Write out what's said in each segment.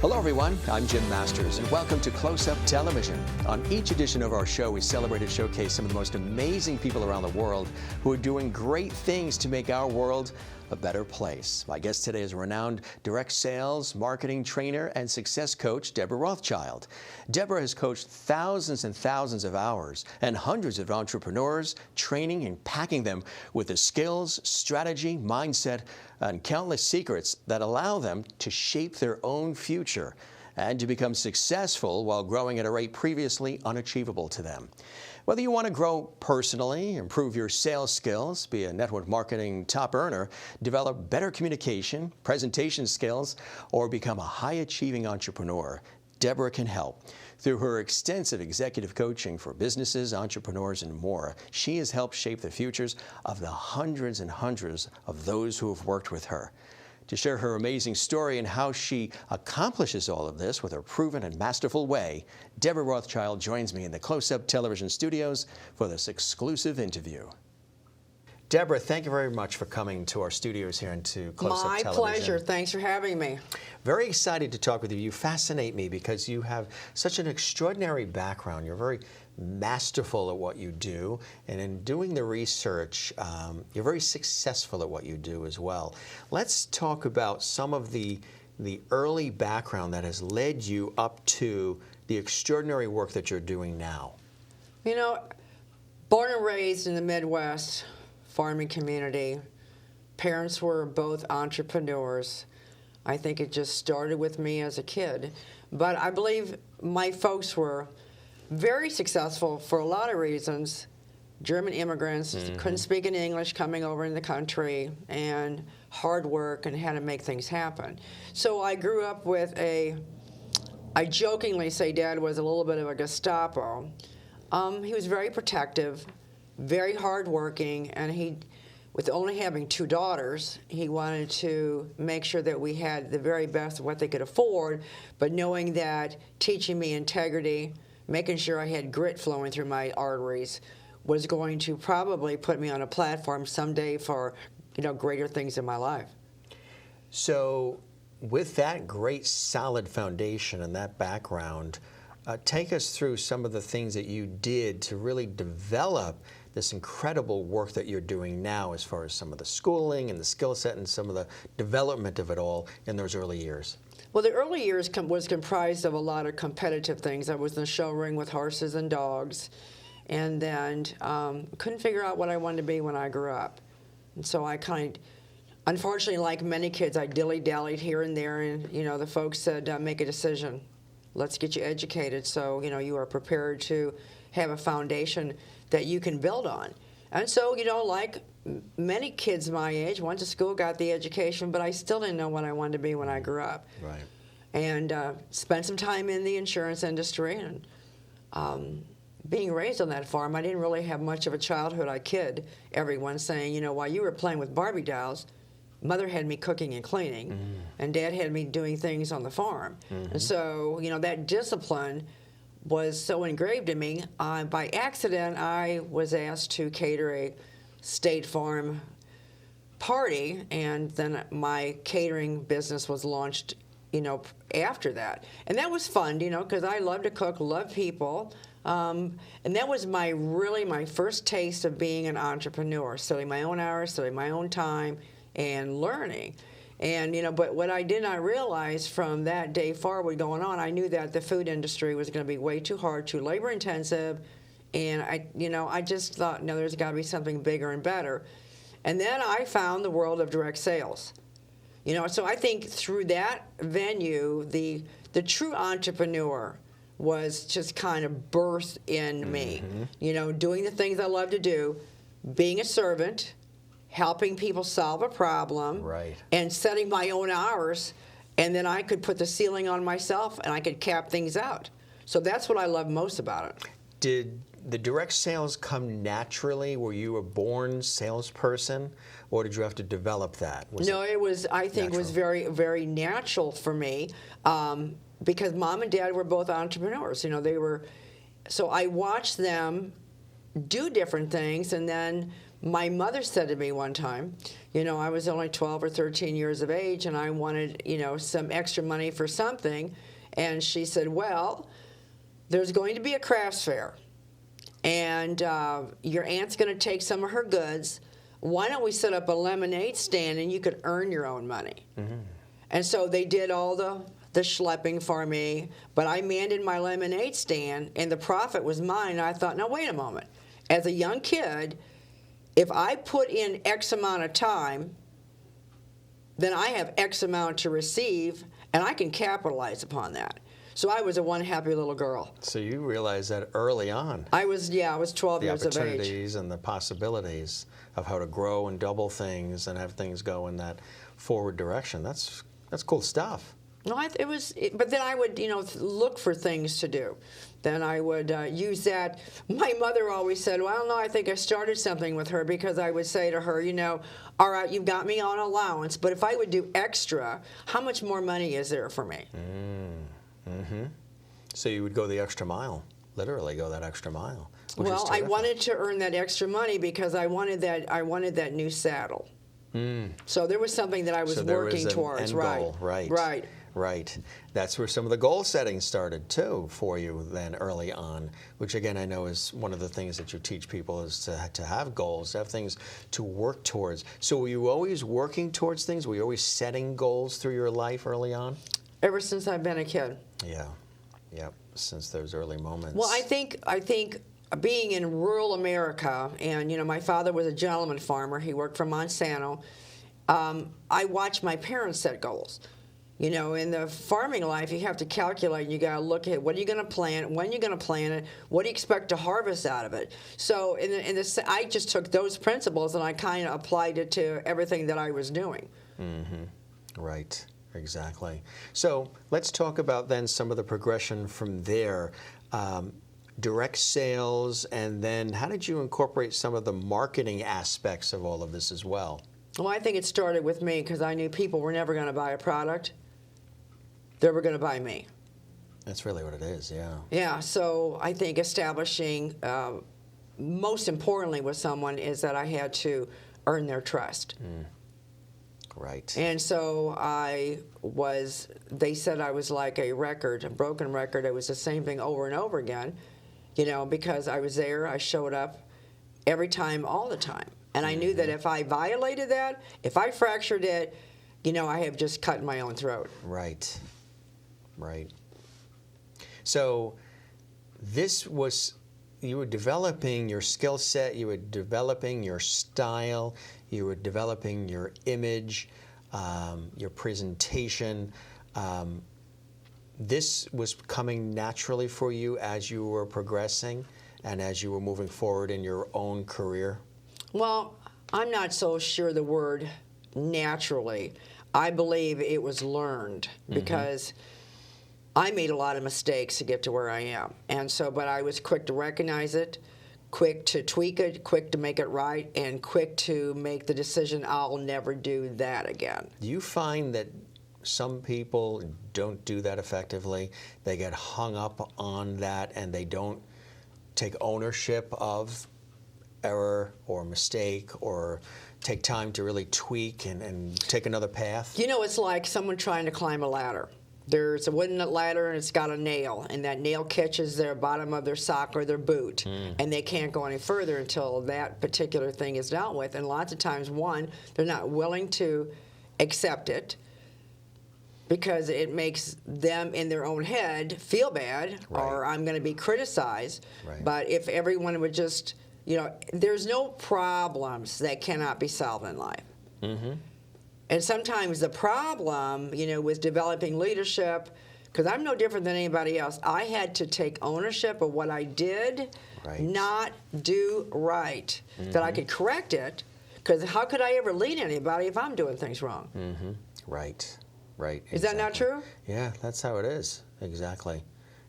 Hello everyone, I'm Jim Masters and welcome to Close-Up Television. On each edition of our show, we celebrate and showcase some of the most amazing people around the world who are doing great things to make our world a better place. My guest today is renowned direct sales, marketing trainer, and success coach, Debra Rothschild. Debra has coached thousands and thousands of hours and hundreds of entrepreneurs, training and packing them with the skills, strategy, mindset, and countless secrets that allow them to shape their own future and to become successful while growing at a rate previously unachievable to them. Whether you want to grow personally, improve your sales skills, be a network marketing top earner, develop better communication, presentation skills, or become a high-achieving entrepreneur, Debra can help. Through her extensive executive coaching for businesses, entrepreneurs, and more, she has helped shape the futures of the hundreds and hundreds of those who have worked with her. To share her amazing story and how she accomplishes all of this with her proven and masterful way, Debra Rothschild joins me in the Close-Up Television studios for this exclusive interview. Debra, thank you very much for coming to our studios here and to Close-Up Television. My pleasure. Thanks for having me. Very excited to talk with you. You fascinate me because you have such an extraordinary background. You're very masterful at what you do, and in doing the research, you're very successful at what you do as well. Let's talk about some of the early background that has led you up to the extraordinary work that you're doing now. You know, born and raised in the Midwest, farming community, parents were both entrepreneurs. I think it just started with me as a kid, but I believe my folks were very successful for a lot of reasons. German immigrants, couldn't speak in English coming over in the country, and hard work and how to make things happen. So I grew up with I jokingly say Dad was a little bit of a Gestapo. He was very protective, very hardworking, and with only having 2 daughters, he wanted to make sure that we had the very best of what they could afford, but knowing that teaching me integrity, making sure I had grit flowing through my arteries was going to probably put me on a platform someday for, greater things in my life. So with that great solid foundation and that background, take us through some of the things that you did to really develop this incredible work that you're doing now as far as some of the schooling and the skill set and some of the development of it all in those early years. Well, the early years was comprised of a lot of competitive things. I was in the show ring with horses and dogs, and then couldn't figure out what I wanted to be when I grew up. And so I unfortunately, like many kids, I dilly-dallied here and there, and the folks said, make a decision. Let's get you educated so you are prepared to have a foundation that you can build on. And so, like many kids my age, went to school, got the education, but I still didn't know what I wanted to be when I grew up. Right. And spent some time in the insurance industry, and being raised on that farm, I didn't really have much of a childhood. I kid everyone saying, while you were playing with Barbie dolls, Mother had me cooking and cleaning, and Dad had me doing things on the farm. And so, that discipline was so engraved in me. By accident, I was asked to cater a State Farm party, and then my catering business was launched, after that. And that was fun, because I love to cook, love people. And that was my first taste of being an entrepreneur, setting my own hours, setting my own time, and learning. And, but what I did not realize from that day forward going on, I knew that the food industry was going to be way too hard, too labor intensive. And I just thought, no, there's got to be something bigger and better. And then I found the world of direct sales. So I think through that venue, the true entrepreneur was just kind of birthed in me. Doing the things I love to do, being a servant, helping people solve a problem, right, and setting my own hours, and then I could put the ceiling on myself and I could cap things out. So that's what I love most about it. Did the direct sales come naturally? Were you a born salesperson, or did you have to develop that? I think it was very, very natural for me, because Mom and Dad were both entrepreneurs. So I watched them do different things, and then My mother said to me one time, I was only 12 or 13 years of age, and I wanted, some extra money for something. And she said, well, there's going to be a crafts fair, and your aunt's going to take some of her goods. Why don't we set up a lemonade stand, and you could earn your own money? Mm-hmm. And so they did all the schlepping for me, but I manned my lemonade stand, and the profit was mine. And I thought, now, wait a moment. As a young kid, if I put in X amount of time, then I have X amount to receive, and I can capitalize upon that. So I was a one happy little girl. So you realized that early on. I was 12 years of age. The opportunities and the possibilities of how to grow and double things and have things go in that forward direction. That's cool stuff. No, but then I would, look for things to do. Then I would use that. My mother always said, well, no, I think I started something with her, because I would say to her, all right, you've got me on allowance, but if I would do extra, how much more money is there for me? Mm-hmm. So you would go the extra mile, literally go that extra mile. Well, I wanted to earn that extra money because I wanted that new saddle. Mm. So there was something that I was working towards. End goal. Right. That's where some of the goal setting started too for you then early on, which again I know is one of the things that you teach people is to have goals, to have things to work towards. So were you always working towards things? Were you always setting goals through your life early on? Ever since I've been a kid. Yeah. Since those early moments. Well, I think being in rural America, and my father was a gentleman farmer. He worked for Monsanto. I watched my parents set goals. In the farming life, you have to calculate. You got to look at what are you going to plant, when you're going to plant it, what do you expect to harvest out of it. So I just took those principles and I kind of applied it to everything that I was doing. Mm-hmm. Right. Exactly. So let's talk about then some of the progression from there. Direct sales, and then how did you incorporate some of the marketing aspects of all of this as well? Well, I think it started with me because I knew people were never going to buy a product. They were going to buy me. That's really what it is, yeah. Yeah, so I think establishing, most importantly with someone, is that I had to earn their trust. Mm. Right. And so they said I was like a broken record. It was the same thing over and over again, because I was there, I showed up every time, all the time. And I knew that if I violated that, if I fractured it, I have just cut my own throat. Right. So you were developing your skill set, you were developing your style, you were developing your image, your presentation. This was coming naturally for you as you were progressing and as you were moving forward in your own career? Well, I'm not so sure the word naturally. I believe it was learned because I made a lot of mistakes to get to where I am. And so, but I was quick to recognize it, quick to tweak it, quick to make it right, and quick to make the decision, I'll never do that again. Do you find that some people don't do that effectively? They get hung up on that and they don't take ownership of error or mistake or take time to really tweak and take another path? It's like someone trying to climb a ladder. There's a wooden ladder and it's got a nail, and that nail catches their bottom of their sock or their boot, and they can't go any further until that particular thing is dealt with. And lots of times, they're not willing to accept it because it makes them in their own head feel bad, or I'm going to be criticized. Right. But if everyone would just, there's no problems that cannot be solved in life. Mm-hmm. And sometimes the problem, with developing leadership, because I'm no different than anybody else, I had to take ownership of what I did not do right, that I could correct it, because how could I ever lead anybody if I'm doing things wrong? Mm-hmm. Right. Is that not true? Yeah, that's how it is. Exactly.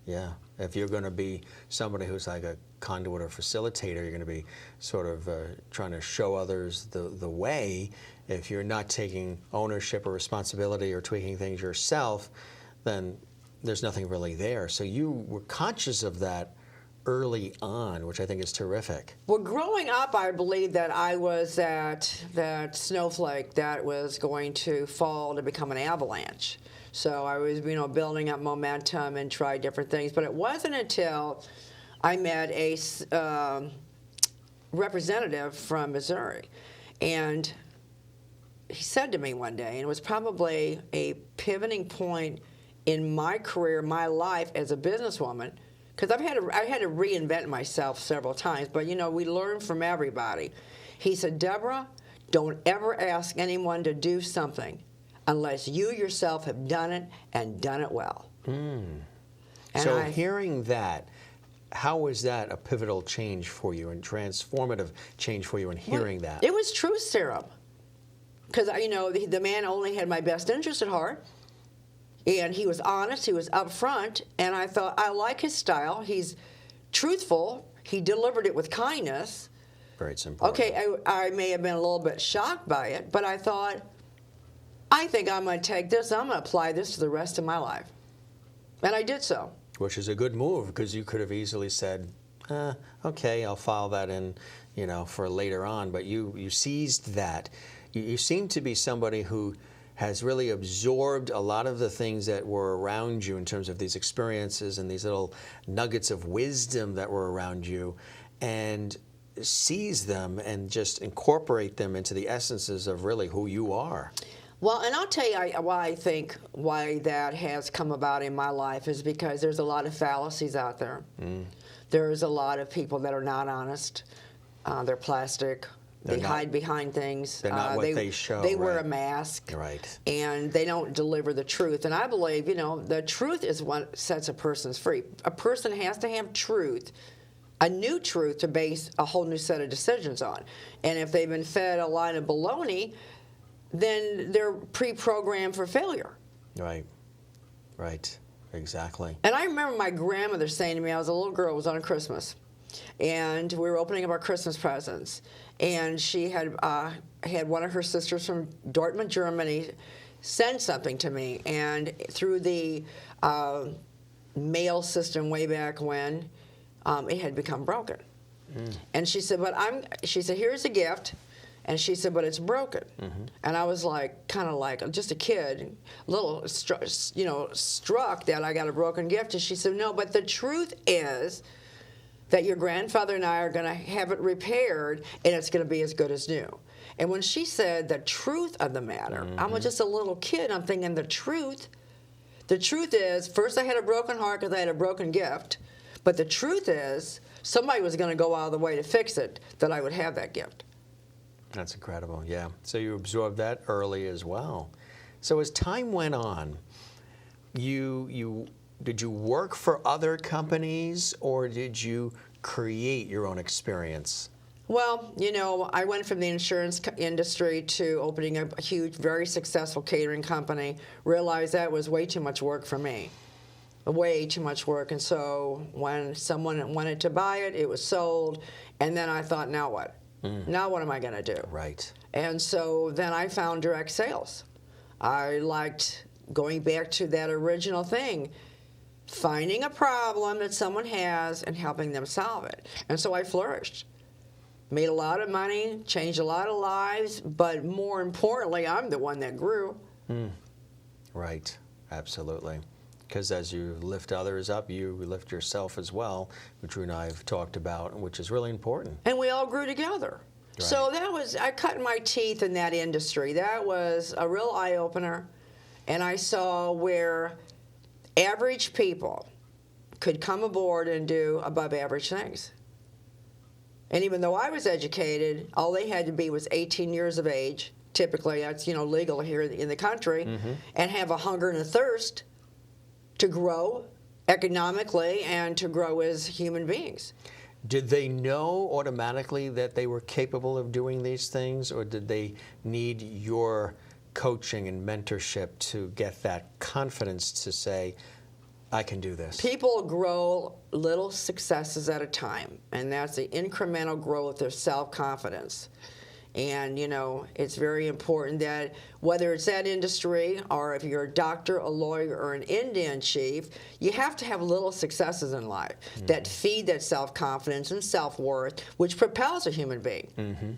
Yeah. If you're going to be somebody who's like a conduit or facilitator, you're going to be sort of trying to show others the way. If you're not taking ownership or responsibility or tweaking things yourself, then there's nothing really there. So you were conscious of that early on, which I think is terrific. Well, growing up, I believed that I was that snowflake that was going to fall to become an avalanche. So I was, building up momentum and tried different things. But it wasn't until I met a representative from Missouri, and he said to me one day, and it was probably a pivoting point in my career, my life as a businesswoman, because I had to reinvent myself several times, but we learn from everybody. He said, Deborah, don't ever ask anyone to do something unless you yourself have done it and done it well. So hearing that, how was that a pivotal change for you and transformative change for you in hearing that? It was truth serum. Because, the man only had my best interest at heart. And he was honest, he was upfront, and I thought, I like his style. He's truthful. He delivered it with kindness. Very simple. Okay, I may have been a little bit shocked by it, but I thought, I think I'm going to take this, I'm going to apply this to the rest of my life. And I did so. Which is a good move, because you could have easily said, okay, I'll file that in, for later on. But you seized that. You seem to be somebody who has really absorbed a lot of the things that were around you in terms of these experiences and these little nuggets of wisdom that were around you, and seize them and just incorporate them into the essences of really who you are. Well, and I'll tell you why that has come about in my life is because there's a lot of fallacies out there. There's a lot of people that are not honest. They're plastic. They hide behind things. They're not what they show. They wear a mask. Right. And they don't deliver the truth. And I believe, the truth is what sets a person free. A person has to have truth, a new truth to base a whole new set of decisions on. And if they've been fed a line of baloney, then they're pre-programmed for failure. Right. Right. Exactly. And I remember my grandmother saying to me, I was a little girl, it was on Christmas, and we were opening up our Christmas presents. And she had one of her sisters from Dortmund, Germany, send something to me. And through the mail system way back when, it had become broken. And she said, she said, here's a gift. And she said, but it's broken. And I was kind of like just a kid, a little, struck that I got a broken gift. And she said, no, but the truth is that your grandfather and I are going to have it repaired, and it's going to be as good as new. And when she said the truth of the matter, I'm just a little kid. I'm thinking the truth is, first I had a broken heart because I had a broken gift, but the truth is somebody was going to go out of the way to fix it, that I would have that gift. That's incredible, yeah. So you absorbed that early as well. So as time went on, did you work for other companies, or did you create your own experience? Well, I went from the insurance industry to opening a huge, very successful catering company, realized that was way too much work for me. Way too much work. And so when someone wanted to buy it, it was sold. And then I thought, now what? Now what am I going to do? Right. And so then I found direct sales. I liked going back to that original thing, finding a problem that someone has and helping them solve it. And so I flourished. Made a lot of money, changed a lot of lives, but more importantly, I'm the one that grew. Right, absolutely. Because as you lift others up, you lift yourself as well, which you and I have talked about, which is really important. And we all grew together. Right. So I cut my teeth in that industry. That was a real eye-opener. And I saw where average people could come aboard and do above-average things. And even though I was educated, all they had to be was 18 years of age. Typically, that's legal here in the country, and have a hunger and a thirst to grow economically and to grow as human beings. Did they know automatically that they were capable of doing these things, or did they need your coaching and mentorship to get that confidence to say, I can do this? People grow little successes at a time, and that's the incremental growth of self-confidence. And, you know, it's very important that whether it's that industry or if you're a doctor, a lawyer, or an Indian chief, you have to have little successes in life that feed that self-confidence and self-worth, which propels a human being.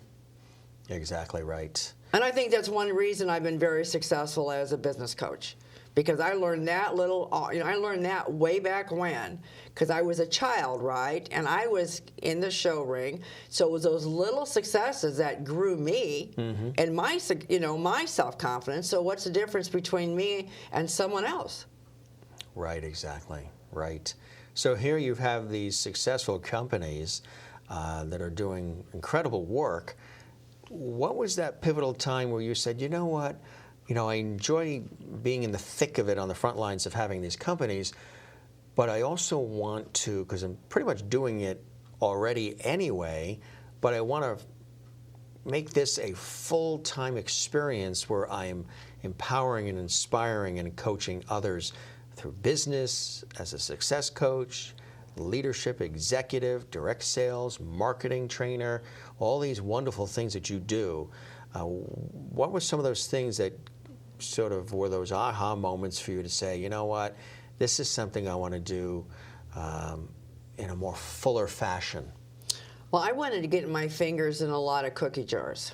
Exactly right. And I think that's one reason I've been very successful as a business coach. Because I learned that I learned that way back when, because I was a child, right? And I was in the show ring. So it was those little successes that grew me and my self-confidence. So what's the difference between me and someone else? Right, exactly, right. So here you have these successful companies that are doing incredible work. What was that pivotal time where you said, you know what? You know, I enjoy being in the thick of it on the front lines of having these companies, but I also want to, because I'm pretty much doing it already anyway, but I want to make this a full-time experience where I'm empowering and inspiring and coaching others through business, as a success coach, leadership executive, direct sales, marketing trainer, all these wonderful things that you do. What were some of those things that sort of were those aha moments for you to say, you know what, this is something I want to do in a more fuller fashion? Well, I wanted to get my fingers in a lot of cookie jars,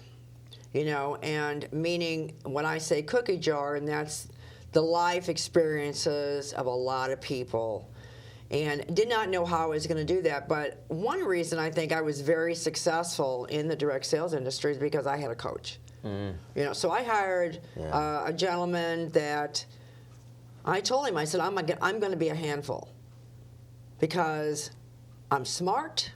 you know, and meaning when I say cookie jar, and that's the life experiences of a lot of people. And did not know how I was going to do that. But one reason I think I was very successful in the direct sales industry is because I had a coach. You know, so I hired a gentleman that I told him, I said, I'm going to be a handful because I'm smart.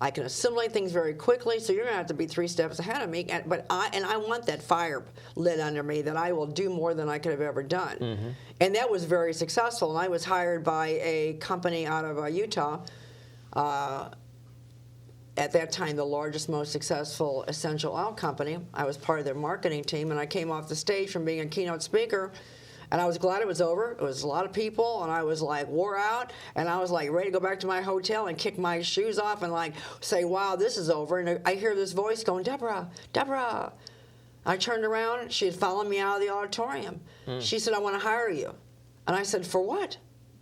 I can assimilate things very quickly, so you're going to have to be 3 steps ahead of me. But I want that fire lit under me that I will do more than I could have ever done. And that was very successful. And I was hired by a company out of Utah, at that time the largest, most successful essential oil company. I was part of their marketing team, and I came off the stage from being a keynote speaker. And I was glad it was over. It was a lot of people, and I was like wore out, and I was like ready to go back to my hotel and kick my shoes off and like say, wow, this is over. And I hear this voice going, Debra, Debra. I turned around. She had followed me out of the auditorium. She said, I want to hire you. And I said, for what?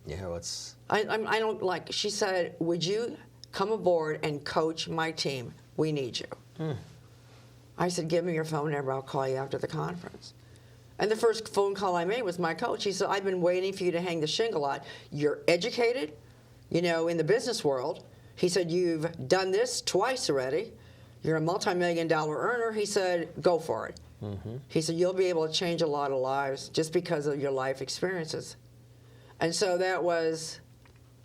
Yeah, what's... I don't like, she said, would you come aboard and coach my team? We need you. I said, give me your phone number. I'll call you after the conference. And the first phone call I made was my coach. He said, I've been waiting for you to hang the shingle out. You're educated, you know, in the business world. He said, you've done this twice already. You're a multi-million-dollar earner. He said, go for it. He said, you'll be able to change a lot of lives just because of your life experiences. And so that was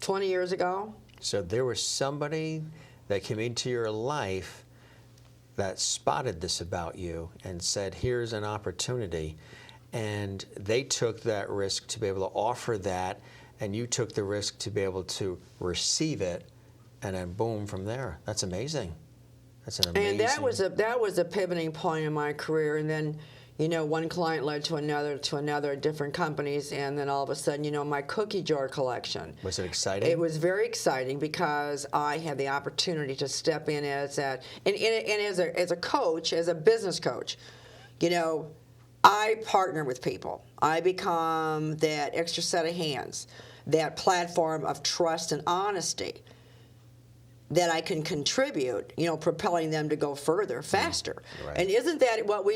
20 years ago. So there was somebody that came into your life that spotted this about you and said, here's an opportunity. And they took that risk to be able to offer that, and you took the risk to be able to receive it, and then boom, from there. That's amazing. That's an amazing... And that was a pivoting point in my career. And then, you know, one client led to another, different companies, and then all of a sudden, you know, my cookie jar collection. Was it exciting? It was very exciting because I had the opportunity to step in as a coach, as a business coach. You know, I partner with people. I become that extra set of hands, that platform of trust and honesty that I can contribute, you know, propelling them to go further, faster. Right. And isn't that what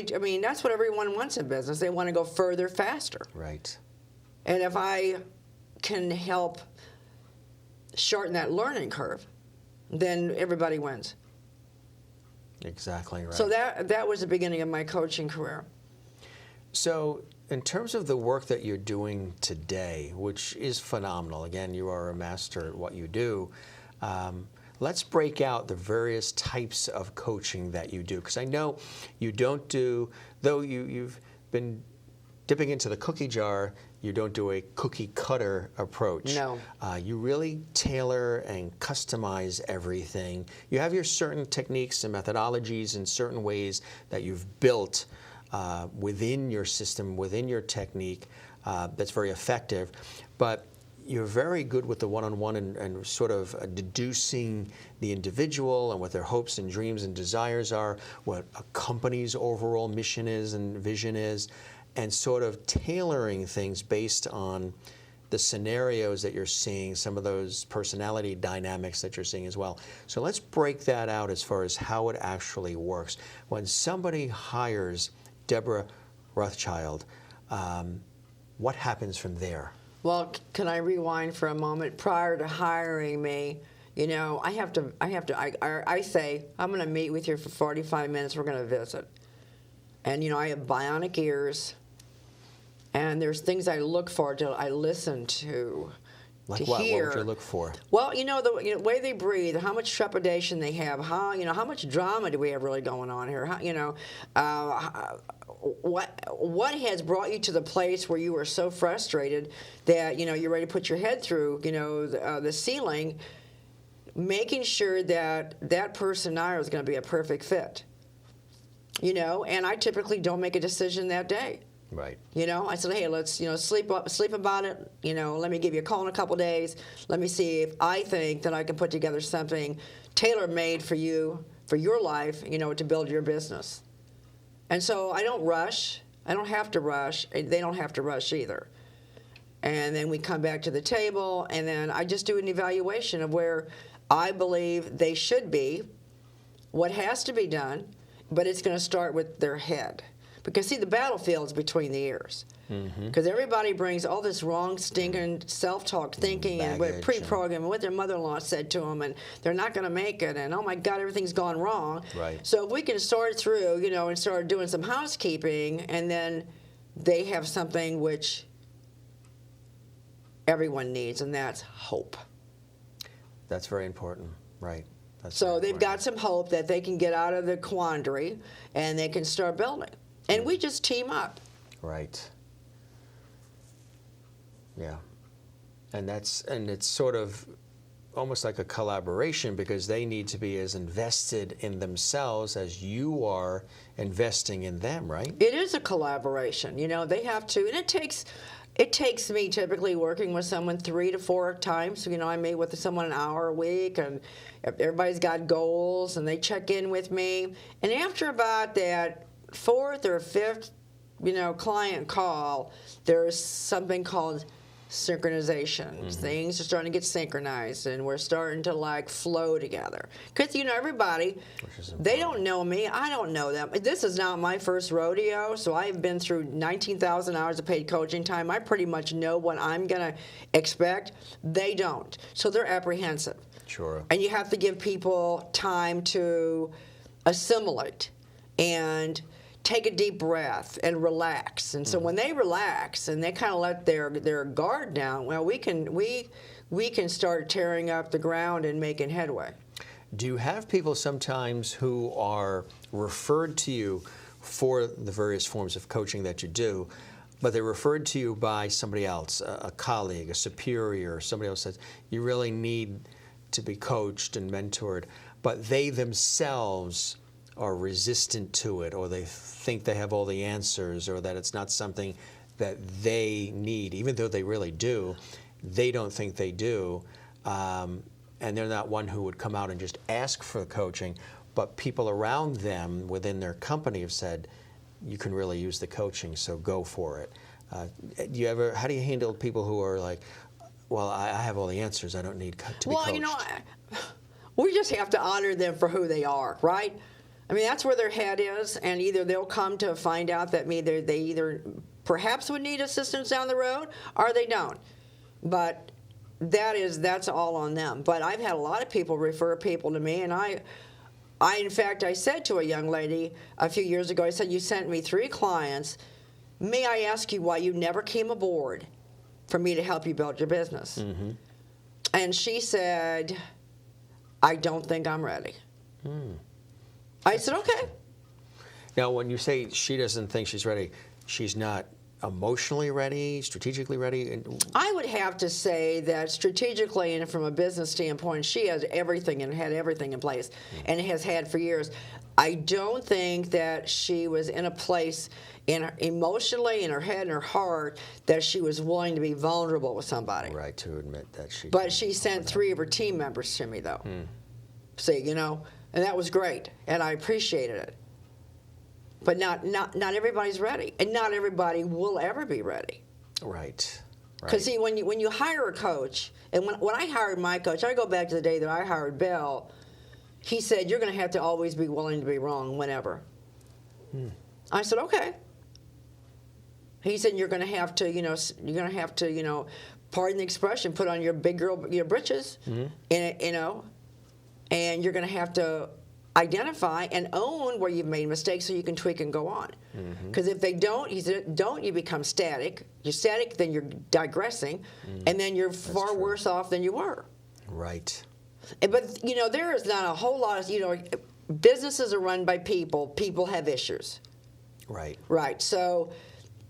that's what everyone wants in business. They want to go further, faster. Right. And if I can help shorten that learning curve, then everybody wins. Exactly right. So that was the beginning of my coaching career. So in terms of the work that you're doing today, which is phenomenal, again, you are a master at what you do, let's break out the various types of coaching that you do. Because I know you don't do, though you've been dipping into the cookie jar, you don't do a cookie cutter approach. No. You really tailor and customize everything. You have your certain techniques and methodologies and certain ways that you've built within your system, within your technique, that's very effective. But you're very good with the one-on-one and sort of deducing the individual and what their hopes and dreams and desires are, what a company's overall mission is and vision is, and sort of tailoring things based on the scenarios that you're seeing, some of those personality dynamics that you're seeing as well. So let's break that out as far as how it actually works. When somebody hires Debra Rothschild, what happens from there? Well, can I rewind for a moment? Prior to hiring me, you know, I say, I'm going to meet with you for 45 minutes, we're going to visit. And, you know, I have bionic ears. And there's things I look for, I listen to. Like to what? Hear. What would you look for? Well, you know, the way they breathe, how much trepidation they have, how much drama do we have really going on here? What has brought you to the place where you are so frustrated that, you know, you're ready to put your head through, you know, the ceiling, making sure that that person and I is going to be a perfect fit. You know, and I typically don't make a decision that day. Right. You know, I said, hey, let's, you know, sleep about it. You know, let me give you a call in a couple days. Let me see if I think that I can put together something tailor-made for you, for your life, you know, to build your business. And so I don't rush. I don't have to rush. They don't have to rush either. And then we come back to the table, and then I just do an evaluation of where I believe they should be, what has to be done, but it's going to start with their head. Because, see, the battlefield is between the ears. Because everybody brings all this wrong, stinking self-talk thinking and what pre-programmed and what their mother-in-law said to them, and they're not going to make it, and, oh, my God, everything's gone wrong. Right. So if we can sort through, you know, and start doing some housekeeping, and then they have something which everyone needs, and that's hope. That's very important, right. So they've got some hope that they can get out of the quandary, and they can start building. And we just team up. Right. Yeah. And it's sort of almost like a collaboration, because they need to be as invested in themselves as you are investing in them, right? It is a collaboration. You know, they have to, and it takes me typically working with someone 3 to 4 times. You know, I meet with someone an hour a week, and everybody's got goals, and they check in with me. And after about that 4th or 5th, you know, client call, there's something called synchronization. Things are starting to get synchronized, and we're starting to like flow together. Because, you know, everybody, they don't know me, I don't know them. This is not my first rodeo, so I've been through 19,000 hours of paid coaching time. I pretty much know what I'm going to expect. They don't. So they're apprehensive. Sure. And you have to give people time to assimilate and take a deep breath and relax. And so when they relax and they kind of let their guard down, well, we can start tearing up the ground and making headway. Do you have people sometimes who are referred to you for the various forms of coaching that you do, but they're referred to you by somebody else, a colleague, a superior, somebody else says, you really need to be coached and mentored, but they themselves are resistant to it, or they think they have all the answers, or that it's not something that they need, even though they really do. They don't think they do, and they're not one who would come out and just ask for coaching, but people around them within their company have said, you can really use the coaching, so go for it. How do you handle people who are like, well, I have all the answers, I don't need to be coached? Well, you know, we just have to honor them for who they are, right? I mean, that's where their head is, and either they'll come to find out that they either perhaps would need assistance down the road, or they don't. But that's all on them. But I've had a lot of people refer people to me, and I in fact, I said to a young lady a few years ago, I said, you sent me 3 clients. May I ask you why you never came aboard for me to help you build your business? Mm-hmm. And she said, I don't think I'm ready. I said, okay. Now, when you say she doesn't think she's ready, she's not emotionally ready, strategically ready? I would have to say that strategically and from a business standpoint, she has everything and had everything in place and has had for years. I don't think that she was in a place emotionally in her head and her heart that she was willing to be vulnerable with somebody. Right, to admit that she. But she sent 3 of her team members to me, though. See, and that was great, and I appreciated it. But not everybody's ready, and not everybody will ever be ready. Right. Because see, when you hire a coach, and when I hired my coach, I go back to the day that I hired Bill. He said, "You're going to have to always be willing to be wrong whenever." I said, "Okay." He said, "You're going to have to, pardon the expression, put on your big girl britches, and and you're going to have to identify and own where you've made mistakes so you can tweak and go on. Because if they don't," he said, "don't, you become static. You're static, then you're digressing, and then you're far worse off than you were." Right. But, there is not a whole lot of, businesses are run by people. People have issues. Right. Right. So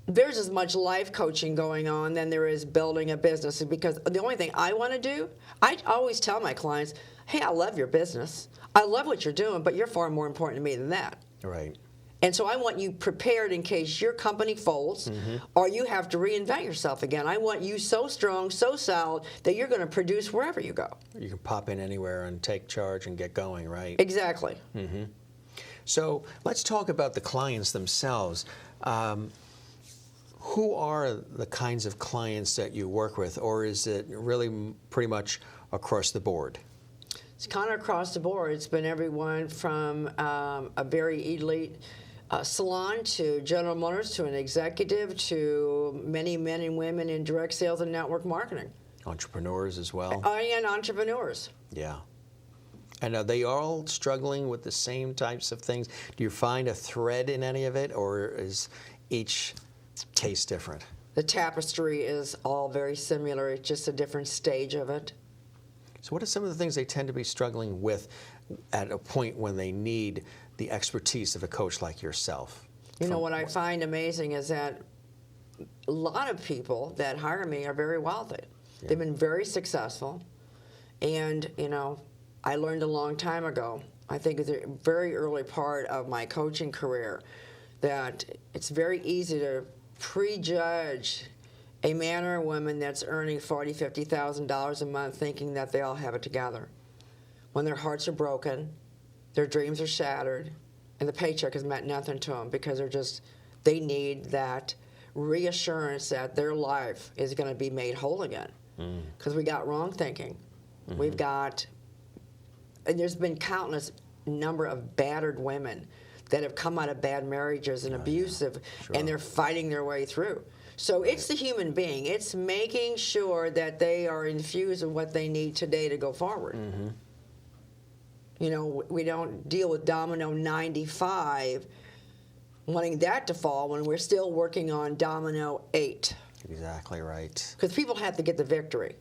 there's as much life coaching going on than there is building a business, because the only thing I want to do, I always tell my clients, "Hey, I love your business. I love what you're doing, but you're far more important to me than that." Right. And so I want you prepared in case your company folds or you have to reinvent yourself again. I want you so strong, so solid that you're going to produce wherever you go. You can pop in anywhere and take charge and get going, right? Exactly. So let's talk about the clients themselves. Who are the kinds of clients that you work with, or is it really pretty much across the board? It's kind of across the board. It's been everyone from a very elite salon to General Motors to an executive to many men and women in direct sales and network marketing. Entrepreneurs as well? And entrepreneurs. Yeah. And are they all struggling with the same types of things? Do you find a thread in any of it, or is each case different? The tapestry is all very similar. It's just a different stage of it. So what are some of the things they tend to be struggling with at a point when they need the expertise of a coach like yourself? What I find amazing is that a lot of people that hire me are very wealthy. Yeah. They've been very successful. And, I learned a long time ago, I think it's a very early part of my coaching career, that it's very easy to prejudge a man or a woman that's earning $40,000, $50,000 a month, thinking that they all have it together, when their hearts are broken, their dreams are shattered, and the paycheck has meant nothing to them, because they need that reassurance that their life is going to be made whole again. Because we got wrong thinking. And there's been countless number of battered women that have come out of bad marriages and abusive, and they're fighting their way through. So it's the human being. It's making sure that they are infused with what they need today to go forward. We don't deal with domino 95, wanting that to fall when we're still working on domino 8. Exactly right. Because people have to get the victory.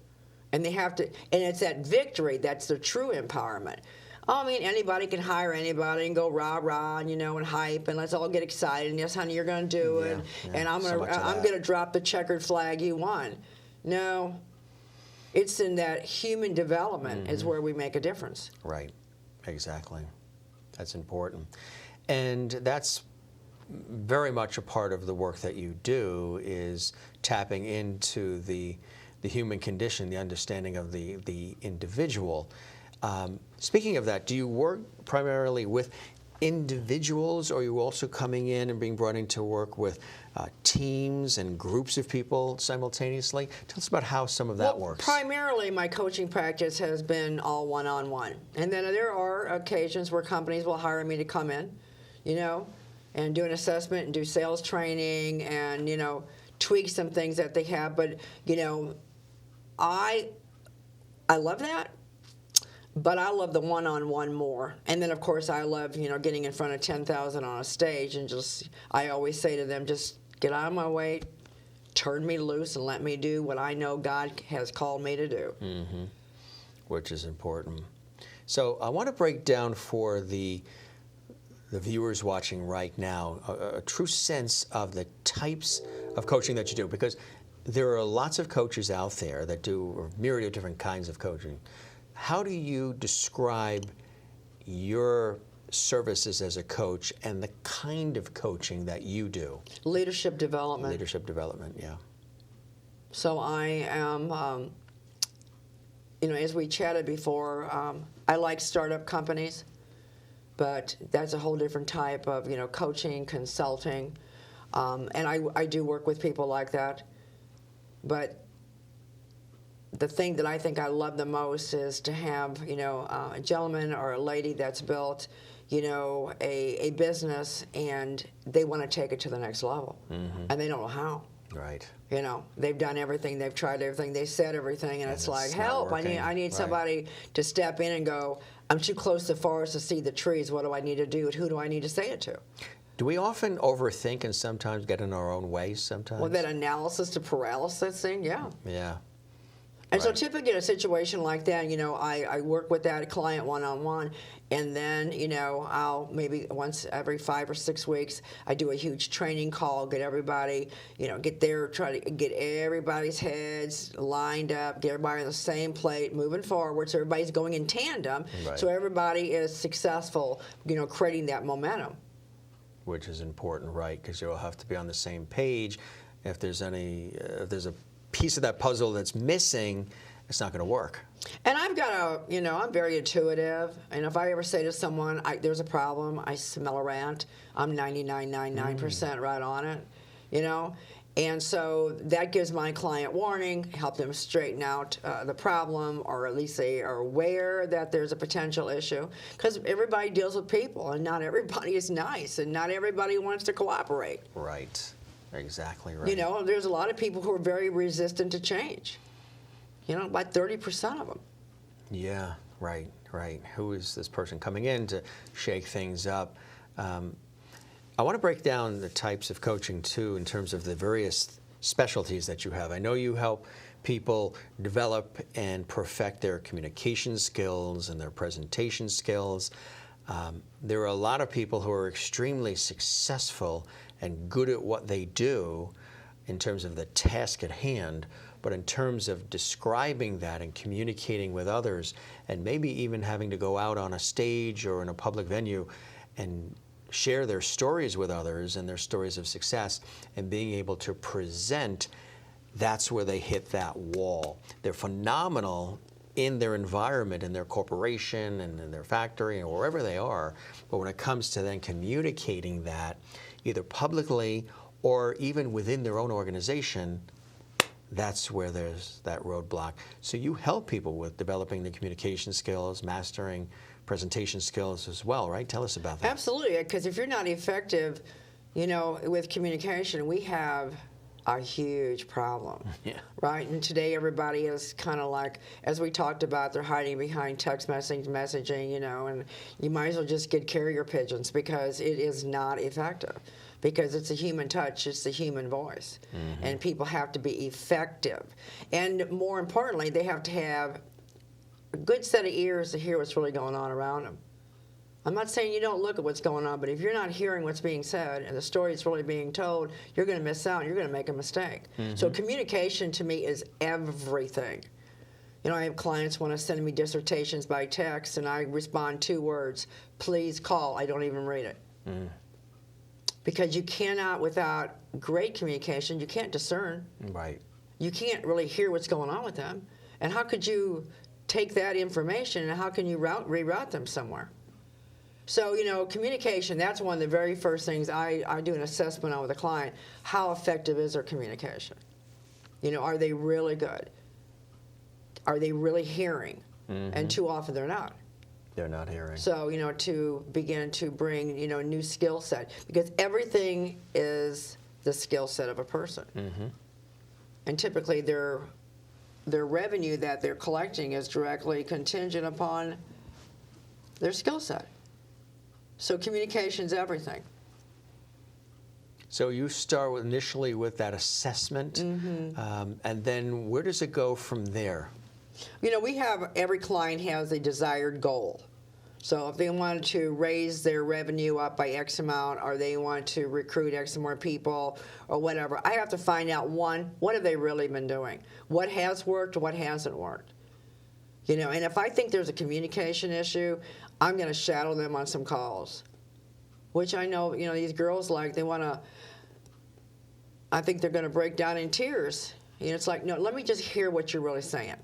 And they have to, and it's that victory that's the true empowerment. Anybody can hire anybody and go rah-rah, and hype, and let's all get excited, and yes, honey, you're going to do it, and I'm going to drop the checkered flag you won. No, it's in that human development is where we make a difference. Right, exactly. That's important. And that's very much a part of the work that you do, is tapping into the human condition, the understanding of the individual. Speaking of that, do you work primarily with individuals, or are you also coming in and being brought in to work with teams and groups of people simultaneously? Tell us about how some of that works. Primarily, my coaching practice has been all one-on-one. And then there are occasions where companies will hire me to come in, and do an assessment and do sales training and, tweak some things that they have. But, I love that. But I love the one-on-one more. And then, of course, I love, getting in front of 10,000 on a stage and I always say to them, just get out of my way, turn me loose, and let me do what I know God has called me to do. Which is important. So I want to break down for the viewers watching right now a true sense of the types of coaching that you do, because there are lots of coaches out there that do a myriad of different kinds of coaching. How do you describe your services as a coach and the kind of coaching that you do? Leadership development. Leadership development, yeah. So I am, as we chatted before, I like startup companies, but that's a whole different type of, coaching, consulting. And I do work with people like that. But the thing that I think I love the most is to have, a gentleman or a lady that's built, a business, and they want to take it to the next level. And they don't know how. Right. They've done everything, they've tried everything, they said everything, and it's like, help, I need somebody to step in and go, I'm too close to the forest to see the trees, what do I need to do, and who do I need to say it to? Do we often overthink and sometimes get in our own way sometimes? Well, that analysis to paralysis thing, yeah. Yeah. And so typically in a situation like that, I work with that client one-on-one, and then, I'll maybe once every 5 or 6 weeks, I do a huge training call, get everybody, get there, try to get everybody's heads lined up, get everybody on the same plate, moving forward, so everybody's going in tandem, so everybody is successful, creating that momentum. Which is important, right? Because you'll have to be on the same page. If there's a piece of that puzzle that's missing, it's not going to work. And I've got I'm very intuitive. And if I ever say to someone, there's a problem, I smell a rant, I'm 99.99% right on it, And so that gives my client warning, help them straighten out the problem, or at least they are aware that there's a potential issue. Because everybody deals with people, and not everybody is nice, and not everybody wants to cooperate. Right. Exactly right. There's a lot of people who are very resistant to change. Like 30% of them. Yeah, right. Who is this person coming in to shake things up? I want to break down the types of coaching, too, in terms of the various specialties that you have. I know you help people develop and perfect their communication skills and their presentation skills. There are a lot of people who are extremely successful and good at what they do in terms of the task at hand, but in terms of describing that and communicating with others, and maybe even having to go out on a stage or in a public venue and share their stories with others and their stories of success, and being able to present, that's where they hit that wall. They're phenomenal in their environment, in their corporation and in their factory and wherever they are, but when it comes to then communicating that, either publicly or even within their own organization, that's where there's that roadblock. So you help people with developing the communication skills, mastering presentation skills as well, right? Tell us about that. Absolutely, because if you're not effective, with communication, we have a huge problem, right? And today everybody is kind of like, as we talked about, they're hiding behind text messaging, and you might as well just get carrier pigeons, because it is not effective. Because it's a human touch, it's the human voice. And people have to be effective. And more importantly, they have to have a good set of ears to hear what's really going on around them. I'm not saying you don't look at what's going on, but if you're not hearing what's being said and the story is really being told, you're going to miss out, you're going to make a mistake. So communication to me is everything. I have clients want to send me dissertations by text, and I respond 2 words, please call, I don't even read it. Because you cannot, without great communication, you can't discern. Right. You can't really hear what's going on with them. And how could you take that information and how can you reroute them somewhere? So, communication, that's one of the very first things I do an assessment on with a client. How effective is their communication? Are they really good? Are they really hearing? And too often they're not. They're not hearing. So, to begin to bring, new skill set. Because everything is the skill set of a person. And typically their revenue that they're collecting is directly contingent upon their skill set. So communication's everything. So you start initially with that assessment, and then where does it go from there? Every client has a desired goal. So if they wanted to raise their revenue up by X amount, or they want to recruit X more people, or whatever, I have to find out, one, what have they really been doing? What has worked, what hasn't worked? And if I think there's a communication issue, I'm going to shadow them on some calls, which I know, these girls they want to, I think they're going to break down in tears. It's like, no, let me just hear what you're really saying.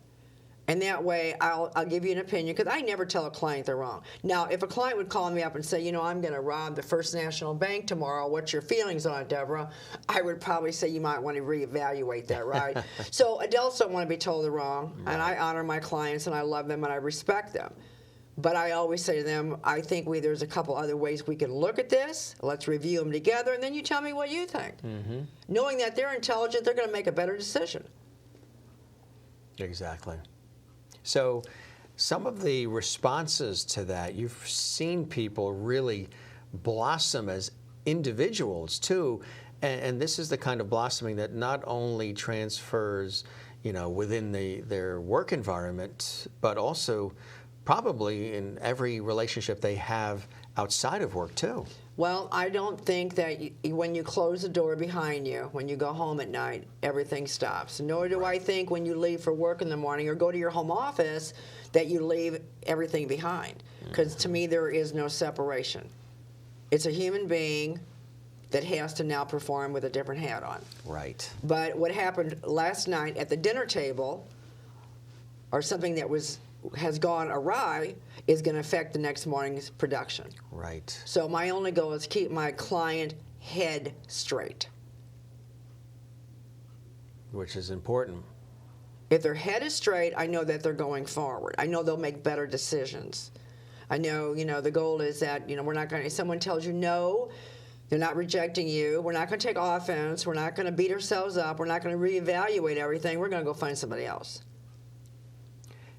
And that way, I'll give you an opinion, because I never tell a client they're wrong. Now, if a client would call me up and say, I'm going to rob the First National Bank tomorrow, what's your feelings on it, Deborah? I would probably say you might want to reevaluate that, right? So adults don't want to be told they're wrong, and I honor my clients, and I love them, and I respect them. But I always say to them, I think there's a couple other ways we can look at this. Let's review them together, and then you tell me what you think. Mm-hmm. Knowing that they're intelligent, they're going to make a better decision. Exactly. So some of the responses to that, you've seen people really blossom as individuals too, and this is the kind of blossoming that not only transfers, within their work environment, but also probably in every relationship they have outside of work too. Well, I don't think that when you close the door behind you, when you go home at night, everything stops. Nor do I think when you leave for work in the morning or go to your home office that you leave everything behind. Because to me, there is no separation. It's a human being that has to now perform with a different hat on. Right. But what happened last night at the dinner table, or something that has gone awry, is going to affect the next morning's production. Right. So my only goal is to keep my client head straight. Which is important. If their head is straight, I know that they're going forward. I know they'll make better decisions. I know, the goal is that, we're not going to, if someone tells you no, they're not rejecting you, we're not going to take offense, we're not going to beat ourselves up, we're not going to reevaluate everything, we're going to go find somebody else.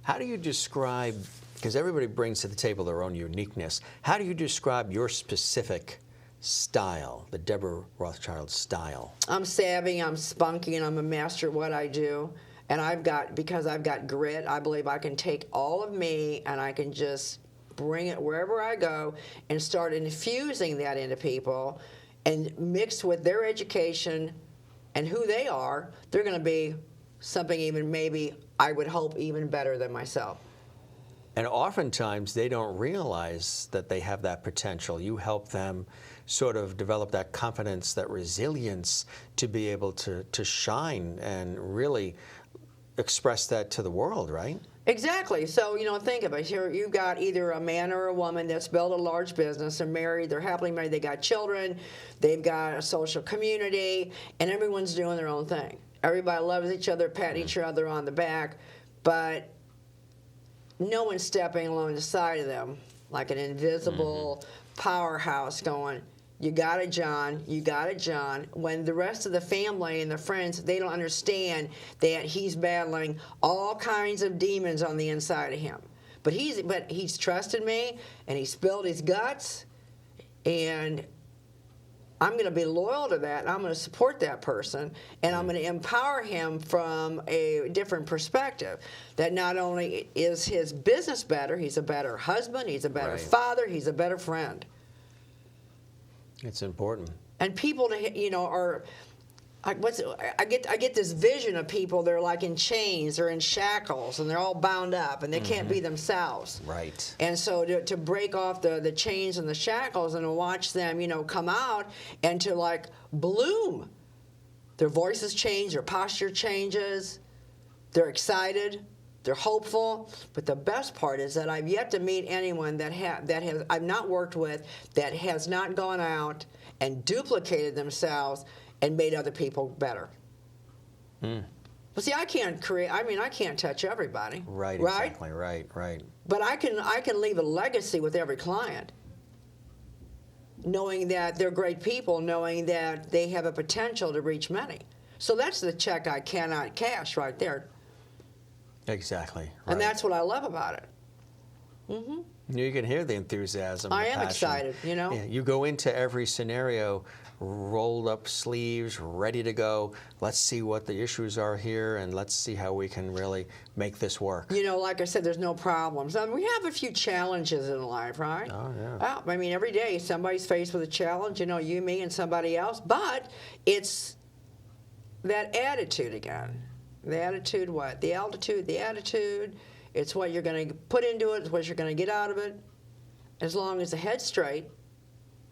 How do you describe, because everybody brings to the table their own uniqueness, how do you describe your specific style, the Debra Rothschild style? I'm savvy, I'm spunky, and I'm a master at what I do. And because I've got grit, I believe I can take all of me and I can just bring it wherever I go and start infusing that into people, and mixed with their education and who they are, they're going to be something even maybe I would hope even better than myself. And oftentimes they don't realize that they have that potential. You help them sort of develop that confidence, that resilience to be able to shine and really express that to the world, right? Exactly. So, think of it. Here you've got either a man or a woman that's built a large business, they're married, they're happily married, they got children, they've got a social community, and everyone's doing their own thing. Everybody loves each other, patting each other on the back, but no one's stepping along the side of them like an invisible powerhouse going, you got it, John, you got it, John. When the rest of the family and the friends, they don't understand that he's battling all kinds of demons on the inside of him. But he's trusted me, and he spilled his guts, and I'm going to be loyal to that, and I'm going to support that person, and I'm going to empower him from a different perspective, that not only is his business better, he's a better husband, he's a better father, he's a better friend. It's important. And people, are, I get this vision of people, they're like in chains, they're in shackles, and they're all bound up, and they can't be themselves. Right. And so to break off the chains and the shackles and to watch them, come out and to bloom. Their voices change, their posture changes, they're excited, they're hopeful. But the best part is that I've yet to meet anyone that I've not worked with that has not gone out and duplicated themselves and made other people better. Well, see, I can't touch everybody. Right, exactly, right. But I can leave a legacy with every client, knowing that they're great people, knowing that they have a potential to reach many. So that's the check I cannot cash right there. Exactly. Right. And that's what I love about it. You can hear the enthusiasm. I the am passion. excited, Yeah, you go into every scenario, rolled up sleeves, ready to go. Let's see what the issues are here, and let's see how we can really make this work. Like I said, there's no problems. I mean, we have a few challenges in life, right? Oh, yeah. Well, I mean, every day somebody's faced with a challenge, you, me, and somebody else. But it's that attitude again. The attitude, what? The altitude, the attitude. It's what you're going to put into it. It's what you're going to get out of it. as long as the head's straight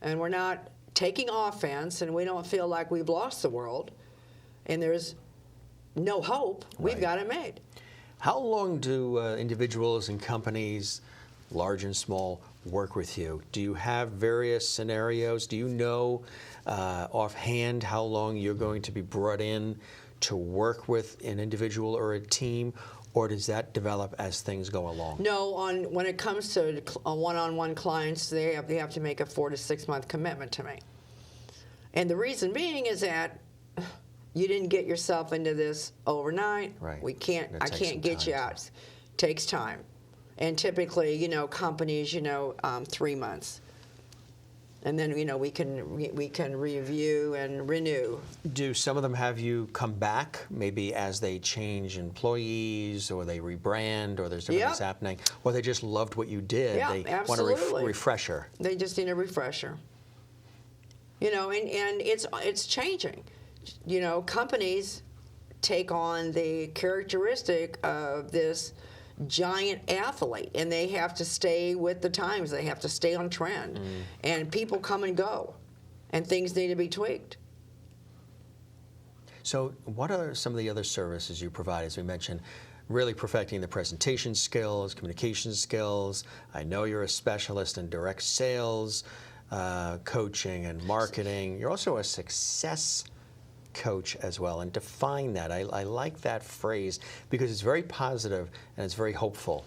and we're not taking offense and we don't feel like we've lost the world and there's no hope, we've got it made. How long do individuals and companies, large and small, work with you? Do you have various scenarios? Do you know offhand how long you're going to be brought in to work with an individual or a team, or does that develop as things go along? No, when it comes to one-on-one clients, they have to make a 4 to 6 month commitment to me. And the reason being is that you didn't get yourself into this overnight. Right. I can't get you out. It takes time. And typically, companies, 3 months. And then, we can review and renew. Do some of them have you come back, maybe as they change employees, or they rebrand, or there's different things happening, or they just loved what you did? Yeah, they absolutely. want a refresher. They just need a refresher. And it's changing. Companies take on the characteristic of this giant athlete, and they have to stay with the times. They have to stay on trend. And people come and go, and things need to be tweaked. So what are some of the other services you provide? As we mentioned, really perfecting the presentation skills, communication skills. I know you're a specialist in direct sales, coaching and marketing. You're also a success coach as well, and define that. I like that phrase because it's very positive and it's very hopeful.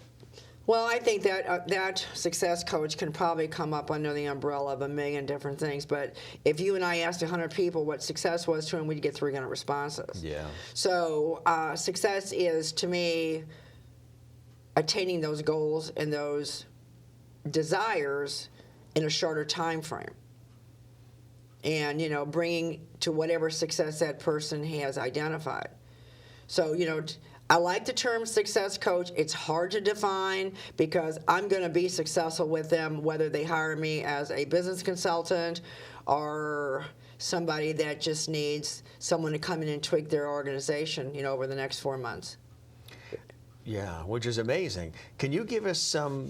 Well, I think that that success coach can probably come up under the umbrella of a million different things, but if you and I asked 100 people what success was to them, we'd get 300 responses. Yeah. So success is, to me, attaining those goals and those desires in a shorter time frame. And, bringing to whatever success that person has identified. So, I like the term success coach. It's hard to define because I'm going to be successful with them whether they hire me as a business consultant or somebody that just needs someone to come in and tweak their organization, over the next 4 months. Yeah, which is amazing. Can you give us some,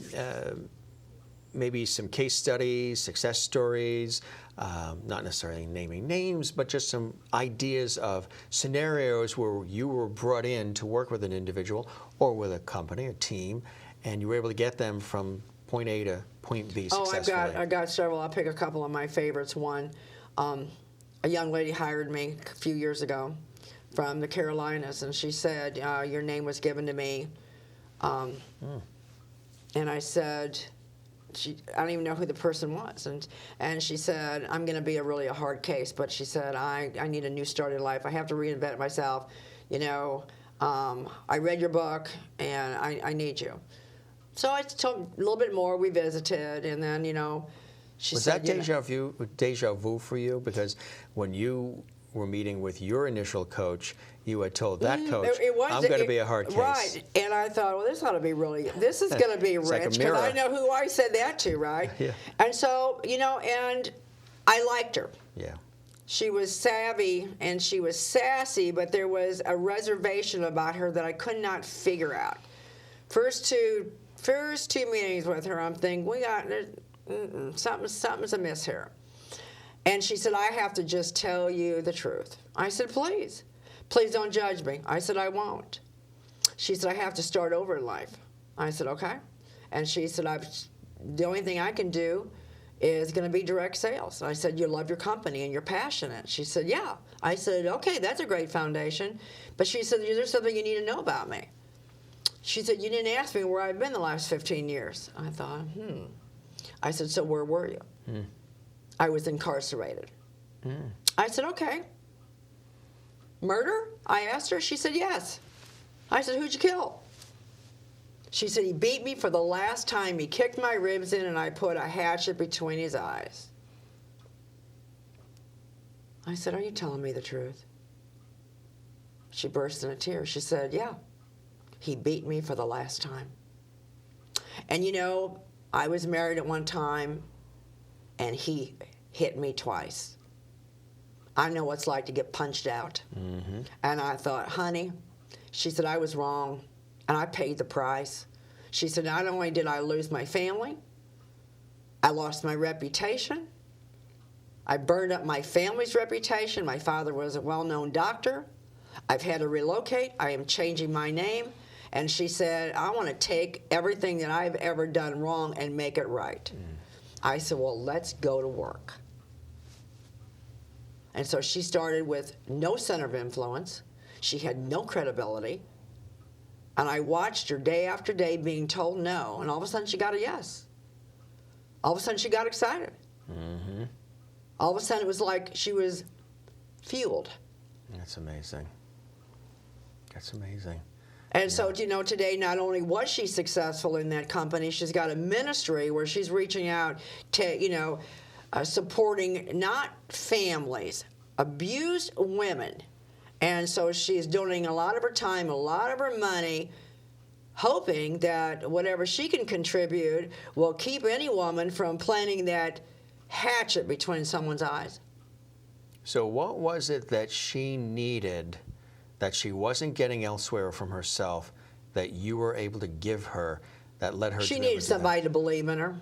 maybe some case studies, success stories, not necessarily naming names, but just some ideas of scenarios where you were brought in to work with an individual or with a company, a team, and you were able to get them from point A to point B successfully? I got several. I'll pick a couple of my favorites. One, a young lady hired me a few years ago from the Carolinas, and she said, your name was given to me. And I said, I don't even know who the person was, and she said, I'm going to be a hard case, but she said, I need a new start in life. I have to reinvent myself. I read your book, and I need you. So I told a little bit more. We visited, and then, she said, was that deja vu for you? Because when you were meeting with your initial coach, you had told that coach, I'm going to be a hard case. Right, and I thought, well, this is going to be rich, like because I know who I said that to, right? Yeah. And so, and I liked her. Yeah. She was savvy and she was sassy, but there was a reservation about her that I could not figure out. First two meetings with her, I'm thinking, something's amiss here. And she said, I have to just tell you the truth. I said, please don't judge me. I said, I won't. She said, I have to start over in life. I said, okay. And she said, the only thing I can do is going to be direct sales. I said, you love your company and you're passionate. She said, yeah. I said, okay, that's a great foundation. But she said, is there something you need to know about me? She said, you didn't ask me where I've been the last 15 years. I thought, I said, so where were you? I was incarcerated. I said, okay. Murder? I asked her. She said, yes. I said, who'd you kill? She said, he beat me for the last time. He kicked my ribs in, and I put a hatchet between his eyes. I said, are you telling me the truth? She burst into tears. She said, yeah. He beat me for the last time. And I was married at one time, and he hit me twice. I know what it's like to get punched out. And I thought, honey, she said, I was wrong, and I paid the price. She said, not only did I lose my family, I lost my reputation. I burned up my family's reputation. My father was a well-known doctor. I've had to relocate. I am changing my name. And she said, I want to take everything that I've ever done wrong and make it right. I said, well, let's go to work. And so she started with no center of influence. She had no credibility. And I watched her day after day being told no. And all of a sudden she got a yes. All of a sudden she got excited. Mm-hmm. All of a sudden it was like she was fueled. That's amazing. That's amazing. And so, you know, today not only was she successful in that company, she's got a ministry where she's reaching out to, you know, supporting not families, abused women. And so she's donating a lot of her time, a lot of her money, hoping that whatever she can contribute will keep any woman from planting that hatchet between someone's eyes. So what was it that she needed that she wasn't getting elsewhere from herself that you were able to give her that led her to She be able needed to do somebody to believe in her.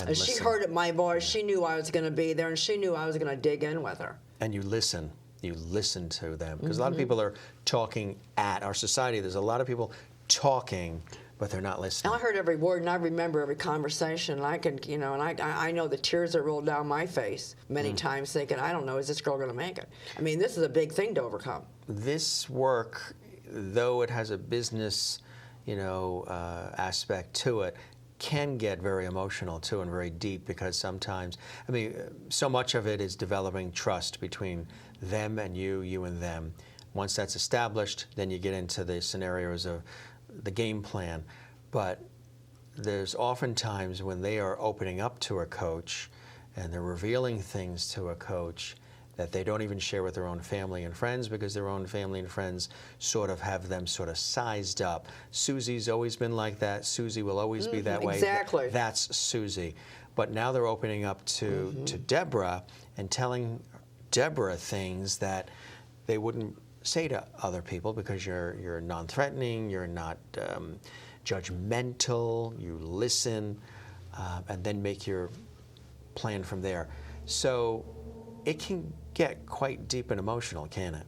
And She listen. heard at my voice. She knew I was going to be there, and she knew I was going to dig in with her. And you listen. You listen to them. Because a lot of people are talking at our society. There's a lot of people talking, but they're not listening. I heard every word, and I remember every conversation. And I could, you know, and I know the tears that rolled down my face many times, thinking, I don't know, is this girl going to make it? I mean, this is a big thing to overcome. This work, though it has a business, you know, aspect to it, can get very emotional too and very deep, because sometimes, I mean, so much of it is developing trust between them and you and them. Once that's established, then you get into the scenarios of the game plan. But there's often times when they are opening up to a coach and they're revealing things to a coach that they don't even share with their own family and friends, because their own family and friends sort of have them sort of sized up. Susie's always been like that. Susie will always be that way. Exactly. That's Susie. But now they're opening up to Debra and telling Debra things that they wouldn't say to other people, because you're non-threatening, you're not judgmental, you listen, and then make your plan from there. So it can get quite deep and emotional, can it?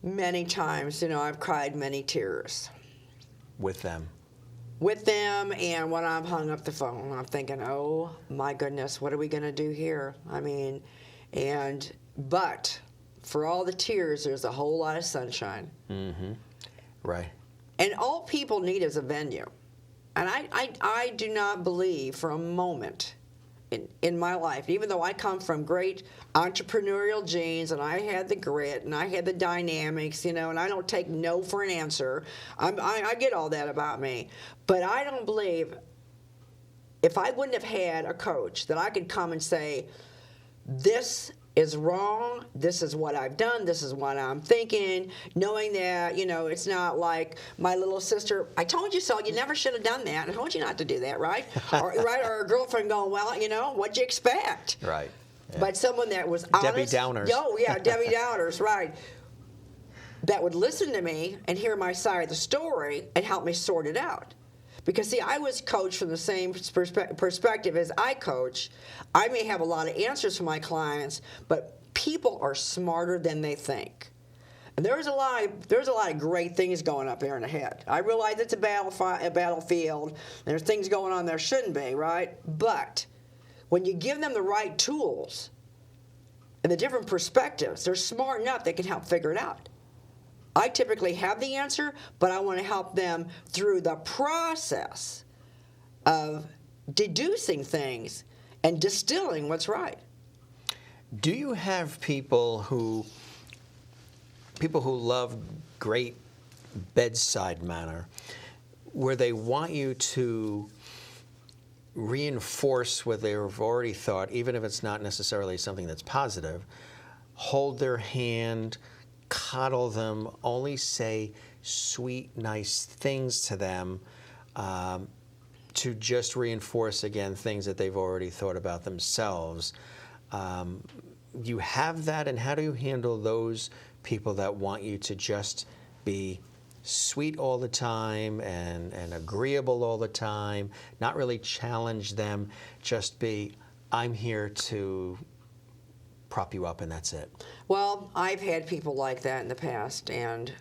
Many times, you know, I've cried many tears. With them. With them, and when I've hung up the phone, I'm thinking, oh my goodness, what are we going to do here? I mean, but for all the tears, there's a whole lot of sunshine. Mm-hmm. Right. And all people need is a venue. And I do not believe for a moment in my life, even though I come from great entrepreneurial genes, and I had the grit, and I had the dynamics, you know, and I don't take no for an answer. I get all that about me. But I don't believe, if I wouldn't have had a coach that I could come and say, this is wrong, this is what I've done, this is what I'm thinking, knowing that, you know, it's not like my little sister, I told you so, you never should have done that, I told you not to do that, right? Or a girlfriend going, well, you know, what'd you expect? Right. Yeah. But someone that was honest. Debbie Downers. Oh, yeah, Debbie Downers, right. That would listen to me and hear my side of the story and help me sort it out. Because, see, I was coached from the same perspective as I coach. I may have a lot of answers for my clients, but people are smarter than they think. And there's a lot of great things going up there in the head. I realize it's a battlefield. There's things going on there shouldn't be, right? But when you give them the right tools and the different perspectives, they're smart enough they can help figure it out. I typically have the answer, but I want to help them through the process of deducing things and distilling what's right. Do you have people who love great bedside manner, where they want you to reinforce what they've already thought, even if it's not necessarily something that's positive, hold their hand, coddle them, only say sweet, nice things to them, to just reinforce, again, things that they've already thought about themselves? You have that, and how do you handle those people that want you to just be sweet all the time and agreeable all the time, not really challenge them, just be, I'm here to prop you up and that's it? Well, I've had people like that in the past, and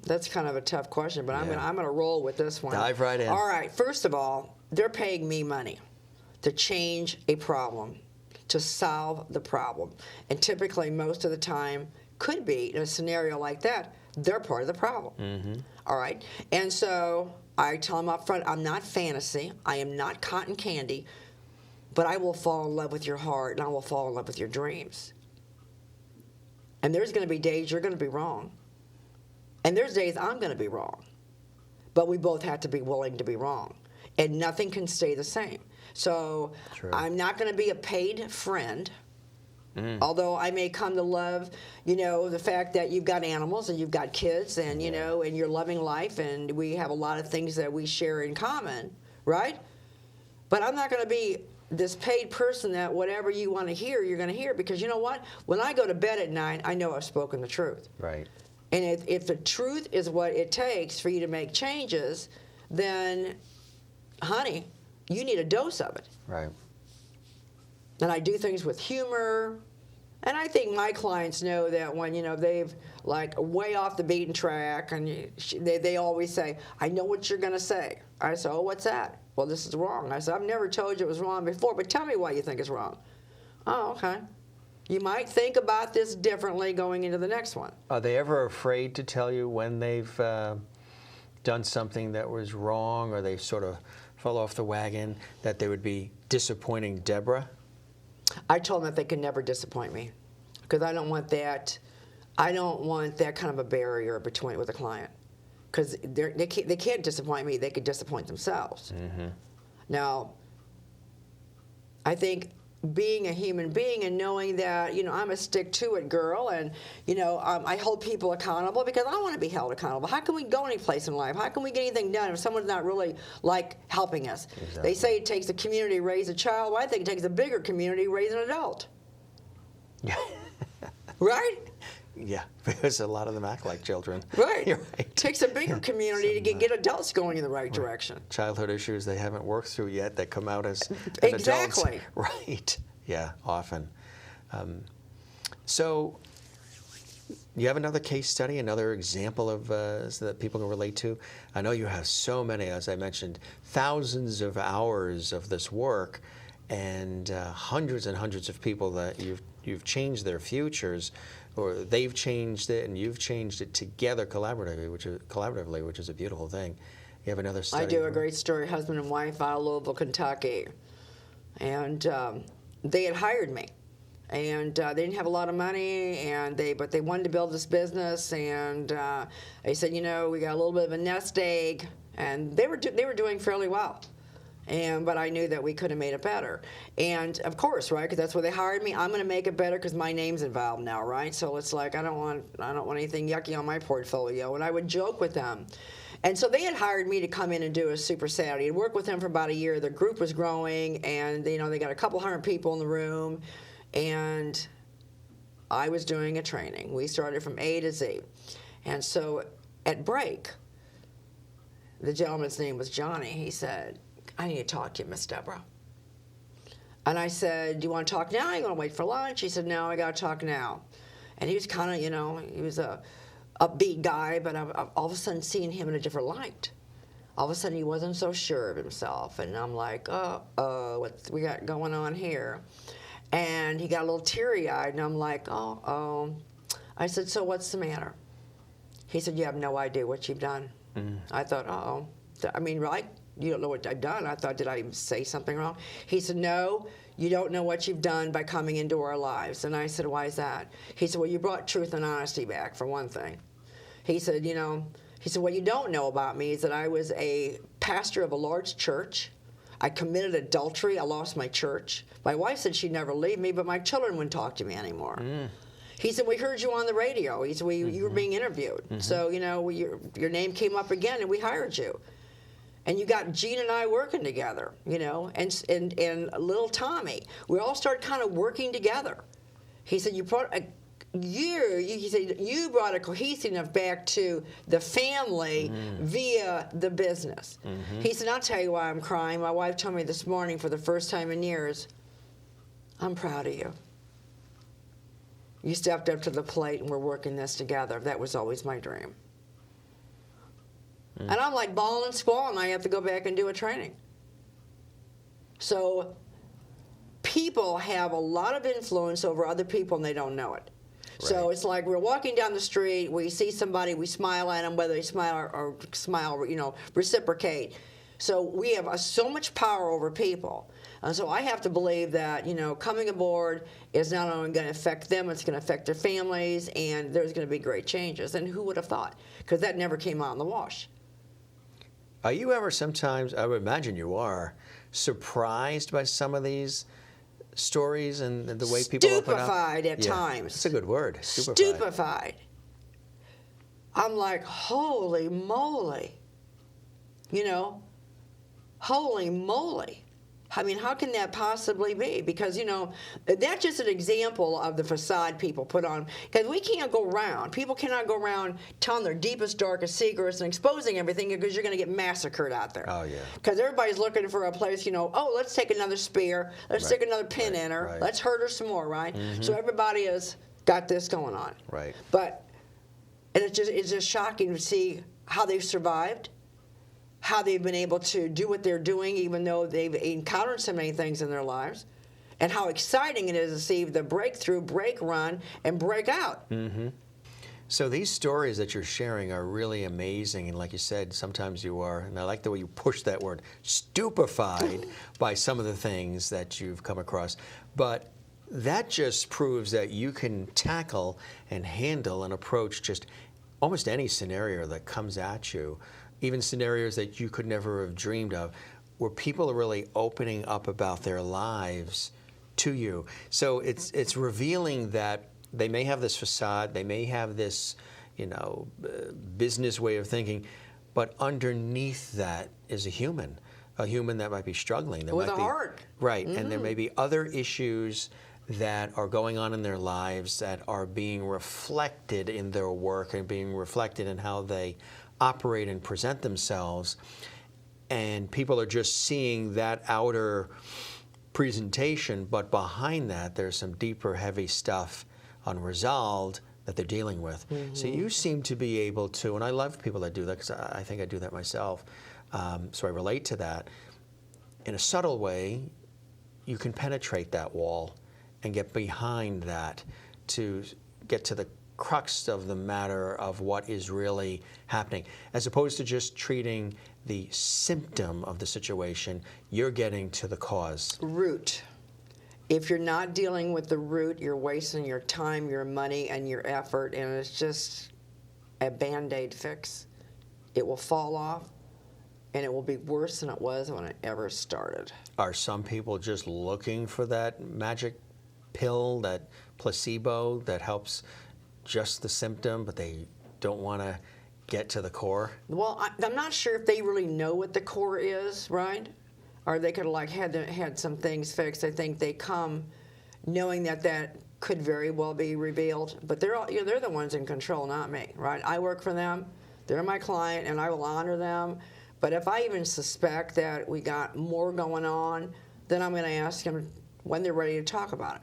that's kind of a tough question, but Yeah. I'm gonna roll with this one. Dive right in. All right. First of all, they're paying me money to change a problem, to solve the problem, and typically, most of the time, could be in a scenario like that, they're part of the problem. Mm-hmm. All right. And so I tell them up front, I'm not fantasy. I am not cotton candy, but I will fall in love with your heart, and I will fall in love with your dreams. And there's going to be days you're going to be wrong. And there's days I'm going to be wrong. But we both have to be willing to be wrong. And nothing can stay the same. So True. I'm not going to be a paid friend. Although I may come to love, the fact that you've got animals and you've got kids and, and you're loving life, and we have a lot of things that we share in common, right? But I'm not going to be this paid person that whatever you want to hear, you're going to hear, because you know what? When I go to bed at night, I know I've spoken the truth. Right. And if the truth is what it takes for you to make changes, then, honey, you need a dose of it. Right. And I do things with humor. And I think my clients know that when, they've like way off the beaten track, and they always say, I know what you're going to say. I say, oh, what's that? Well, this is wrong. I said, I've never told you it was wrong before, but tell me why you think it's wrong. Oh, okay. You might think about this differently going into the next one. Are they ever afraid to tell you when they've done something that was wrong, or they sort of fell off the wagon, that they would be disappointing Debra? I told them that they could never disappoint me, because I don't want that. I don't want that kind of a barrier between with a client, because they can't disappoint me. They could disappoint themselves. Mm-hmm. Now, I think being a human being and knowing that, I'm a stick-to-it girl, and, I hold people accountable because I want to be held accountable. How can we go any place in life? How can we get anything done if someone's not really, helping us? Exactly. They say it takes a community to raise a child. Well, I think it takes a bigger community to raise an adult. Yeah. Right? Yeah, because a lot of them act like children. Right. You're right. It takes a bigger community to get adults going in the right direction. Childhood issues they haven't worked through yet that come out as Exactly. adults. Right. Yeah, often. So you have another case study, another example of so that people can relate to? I know you have so many, as I mentioned, thousands of hours of this work, and hundreds and hundreds of people that you've changed their futures, or they've changed it and you've changed it together collaboratively, which is a beautiful thing. You have another study. I do a great story, husband and wife out of Louisville, Kentucky. And they had hired me. And they didn't have a lot of money, but they wanted to build this business. And they said, we got a little bit of a nest egg. And they were doing fairly well. But I knew that we could have made it better. And of course, right, because that's where they hired me. I'm going to make it better because my name's involved now, right? So it's like I don't want anything yucky on my portfolio. And I would joke with them. And so they had hired me to come in and do a Super Saturday and work with them for about a year. The group was growing, and they got a couple hundred people in the room, and I was doing a training. We started from A to Z. And so at break, the gentleman's name was Johnny. He said, I need to talk to you, Miss Debra. And I said, do you want to talk now? Or you want to wait for lunch? He said, no, I got to talk now. And he was kind of, he was a upbeat guy, but I've all of a sudden seeing him in a different light. All of a sudden he wasn't so sure of himself. And I'm like, what we got going on here? And he got a little teary-eyed, and I'm like, I said, so what's the matter? He said, you have no idea what you've done. Mm. I thought, I mean, right? You don't know what I've done. I thought, did I say something wrong? He said, no, you don't know what you've done by coming into our lives. And I said, why is that? He said, well, you brought truth and honesty back, for one thing. He said, what you don't know about me is that I was a pastor of a large church. I committed adultery. I lost my church. My wife said she'd never leave me, but my children wouldn't talk to me anymore. Mm. He said, we heard you on the radio. He said, you were being interviewed. Mm-hmm. So, your name came up again, and we hired you. And you got Gene and I working together, and little Tommy. We all started kind of working together. He said, you brought you said you brought a cohesiveness back to the family via the business. He said, I'll tell you why I'm crying. My wife told me this morning for the first time in years, I'm proud of you. You stepped up to the plate and we're working this together. That was always my dream. And I'm like bawling and squalling. I have to go back and do a training. So people have a lot of influence over other people and they don't know it. So it's like we're walking down the street, we see somebody, we smile at them, whether they smile or smile, reciprocate. So we have so much power over people. And so I have to believe that, coming aboard is not only going to affect them, it's going to affect their families, and there's going to be great changes. And who would have thought? Because that never came out in the wash. Are you ever sometimes, I would imagine you are, surprised by some of these stories and the way people open up? Stupefied at times. That's a good word. Stupefied. I'm like, holy moly. Holy moly. I mean, how can that possibly be? Because, that's just an example of the facade people put on. Because we can't go around. People cannot go around telling their deepest, darkest secrets and exposing everything because you're going to get massacred out there. Oh, yeah. Because everybody's looking for a place, let's take another spear. Let's stick another pin in her. Let's hurt her some more, right? So everybody has got this going on. Right. And it's just shocking to see how they've survived, how they've been able to do what they're doing even though they've encountered so many things in their lives, and how exciting it is to see the breakthrough, break run, and break out. So these stories that you're sharing are really amazing, and like you said, sometimes you are, and I like the way you push that word, stupefied by some of the things that you've come across. But that just proves that you can tackle and handle and approach just almost any scenario that comes at you, even scenarios that you could never have dreamed of, where people are really opening up about their lives to you. So it's revealing that they may have this facade, they may have this, business way of thinking, but underneath that is a human that might be struggling. With a heart. Right, and there may be other issues that are going on in their lives that are being reflected in their work and being reflected in how they operate and present themselves, and people are just seeing that outer presentation, but behind that there's some deeper, heavy stuff unresolved that they're dealing with. So you seem to be able to, and I love people that do that because I think I do that myself, so I relate to that. In a subtle way, you can penetrate that wall and get behind that to get to the crux of the matter of what is really happening. As opposed to just treating the symptom of the situation, you're getting to the cause. Root. If you're not dealing with the root, you're wasting your time, your money, and your effort, and it's just a Band-Aid fix. It will fall off, and it will be worse than it was when it ever started. Are some people just looking for that magic pill, that placebo that helps just the symptom, but they don't want to get to the core? Well, I'm not sure if they really know what the core is, right? Or they could have had some things fixed. I think they come knowing that could very well be revealed. But they're the ones in control, not me, right? I work for them. They're my client, and I will honor them. But if I even suspect that we got more going on, then I'm going to ask them when they're ready to talk about it.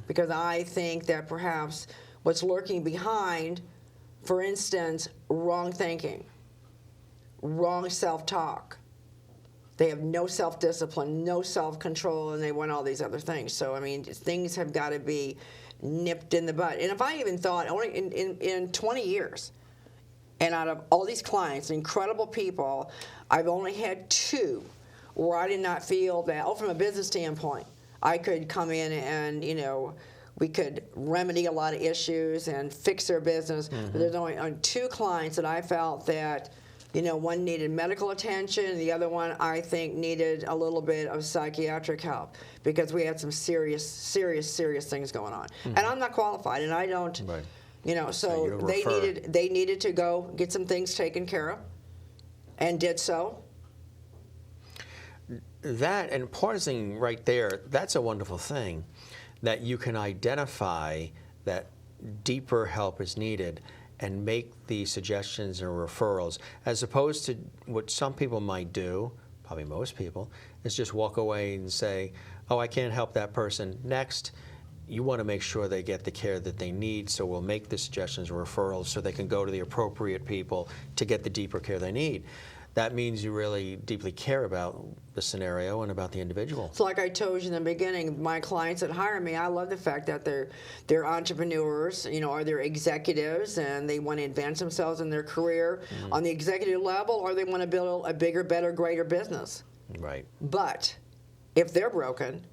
Because I think that perhaps what's lurking behind, for instance, wrong thinking, wrong self-talk. They have no self-discipline, no self-control, and they want all these other things. So, I mean, things have got to be nipped in the bud. And if I even thought, only in 20 years, and out of all these clients, incredible people, I've only had 2 where I did not feel that, from a business standpoint, I could come in and, we could remedy a lot of issues and fix their business. But there's only 2 clients that I felt that, one needed medical attention, and the other one I think needed a little bit of psychiatric help because we had some serious things going on. And I'm not qualified, and I don't, so they needed to go get some things taken care of, and did so. That, and pausing right there, that's a wonderful thing, that you can identify that deeper help is needed and make the suggestions and referrals, as opposed to what some people might do, probably most people, is just walk away and say, oh, I can't help that person. Next. You want to make sure they get the care that they need, so we'll make the suggestions and referrals so they can go to the appropriate people to get the deeper care they need. That means you really deeply care about the scenario and about the individual. So like I told you in the beginning, my clients that hire me, I love the fact that they're entrepreneurs, or they're executives, and they want to advance themselves in their career on the executive level, or they want to build a bigger, better, greater business. Right. But if they're broken,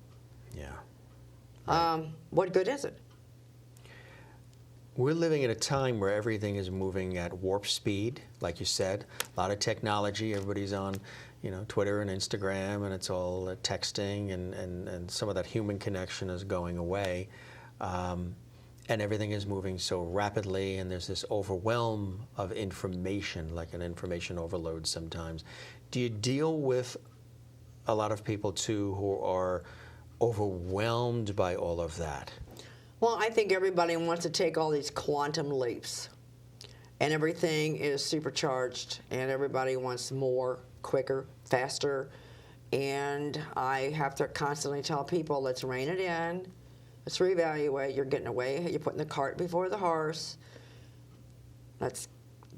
right. What good is it? We're living in a time where everything is moving at warp speed, like you said. A lot of technology. Everybody's on, Twitter and Instagram, and it's all texting, and some of that human connection is going away. And everything is moving so rapidly, and there's this overwhelm of information, like an information overload sometimes. Do you deal with a lot of people, too, who are overwhelmed by all of that? Well, I think everybody wants to take all these quantum leaps, and everything is supercharged, and everybody wants more, quicker, faster, and I have to constantly tell people, let's rein it in, let's reevaluate. You're getting away, you're putting the cart before the horse. Let's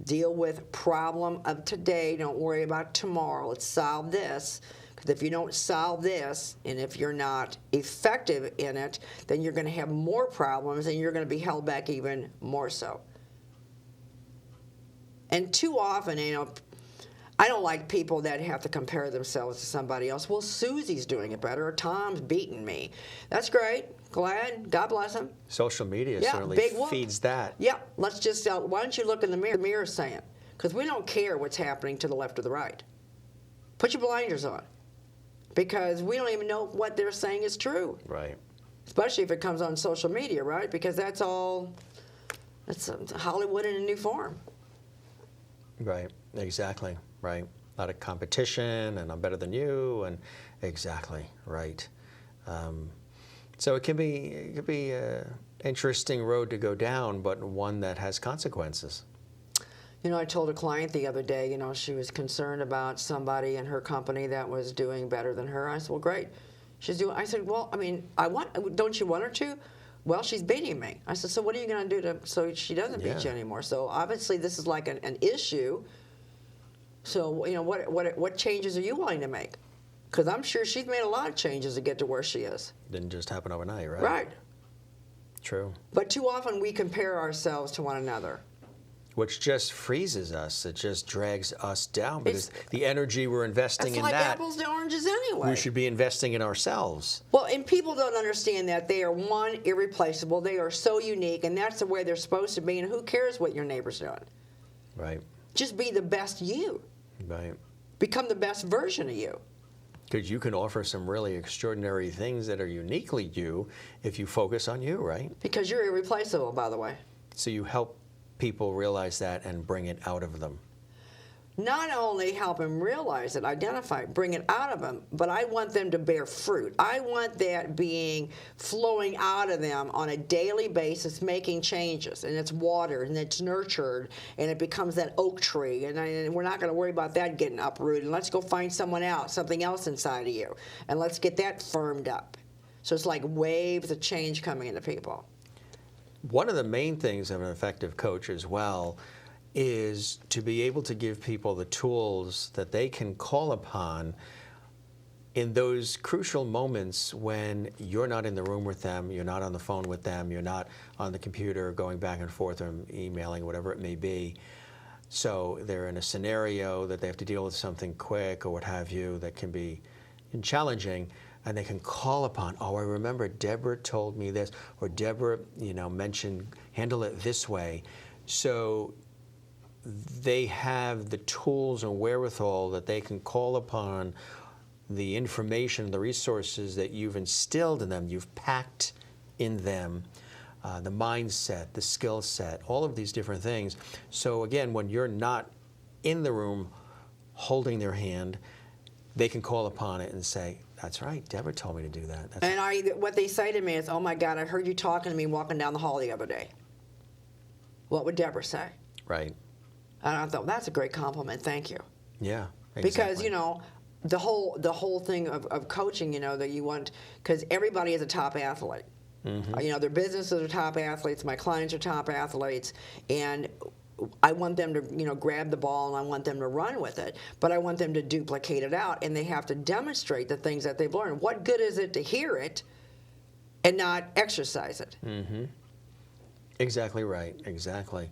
deal with problem of today. Don't worry about tomorrow. Let's solve this. If you don't solve this, and if you're not effective in it, then you're going to have more problems, and you're going to be held back even more so. And too often, I don't like people that have to compare themselves to somebody else. Well, Susie's doing it better, or Tom's beating me. That's great. Glad. God bless him. Social media certainly feeds that. Yeah. Let's just, why don't you look in the mirror? The mirror's saying, because we don't care what's happening to the left or the right. Put your blinders on. Because we don't even know what they're saying is true. Right. Especially if it comes on social media, right? Because that's Hollywood in a new form. Right, exactly, right. A lot of competition, and I'm better than you, and exactly, right. So it can be an interesting road to go down, but one that has consequences. I told a client the other day, she was concerned about somebody in her company that was doing better than her. I said, well, great. I said, well, don't you want her to? Well, she's beating me. I said, so what are you going to do so she doesn't beat you anymore? So obviously this is like an issue. So, what changes are you willing to make? Because I'm sure she's made a lot of changes to get to where she is. Didn't just happen overnight, right? Right. True. But too often we compare ourselves to one another. Which just freezes us. It just drags us down, because the energy we're investing in that. It's like apples to oranges anyway. We should be investing in ourselves. Well, and people don't understand that they are, one, irreplaceable. They are so unique, and that's the way they're supposed to be. And who cares what your neighbor's doing? Right. Just be the best you. Right. Become the best version of you. Because you can offer some really extraordinary things that are uniquely you if you focus on you, right? Because you're irreplaceable, by the way. So you help people realize that and bring it out of them. Not only help them realize it, identify, bring it out of them, but I want them to bear fruit. I want that being flowing out of them on a daily basis, making changes, and it's watered and it's nurtured, and it becomes that oak tree. And we're not going to worry about that getting uprooted. And let's go find someone else, something else inside of you, and let's get that firmed up. So it's like waves of change coming into people. One of the main things of an effective coach as well is to be able to give people the tools that they can call upon in those crucial moments when you're not in the room with them, you're not on the phone with them, you're not on the computer going back and forth or emailing, whatever it may be. So they're in a scenario that they have to deal with something quick or what have you that can be challenging. And they can call upon, oh, I remember Debra told me this, or Debra, mentioned, handle it this way. So they have the tools and wherewithal that they can call upon the information, the resources that you've instilled in them, you've packed in them, the mindset, the skill set, all of these different things. So again, when you're not in the room holding their hand, they can call upon it and say, that's right, Debra told me to do that. What they say to me is, oh my God, I heard you talking to me walking down the hall the other day. What would Debra say? Right. And I thought, that's a great compliment. Thank you. Yeah. Exactly. Because, you know, the whole thing of coaching, you know, that you want, because everybody is a top athlete. Mm-hmm. You know, their businesses are top athletes. My clients are top athletes, and I want them to, you know, grab the ball and I want them to run with it, but I want them to duplicate it out, and they have to demonstrate the things that they've learned. What good is it to hear it and not exercise it? Mm-hmm. Exactly right. Exactly.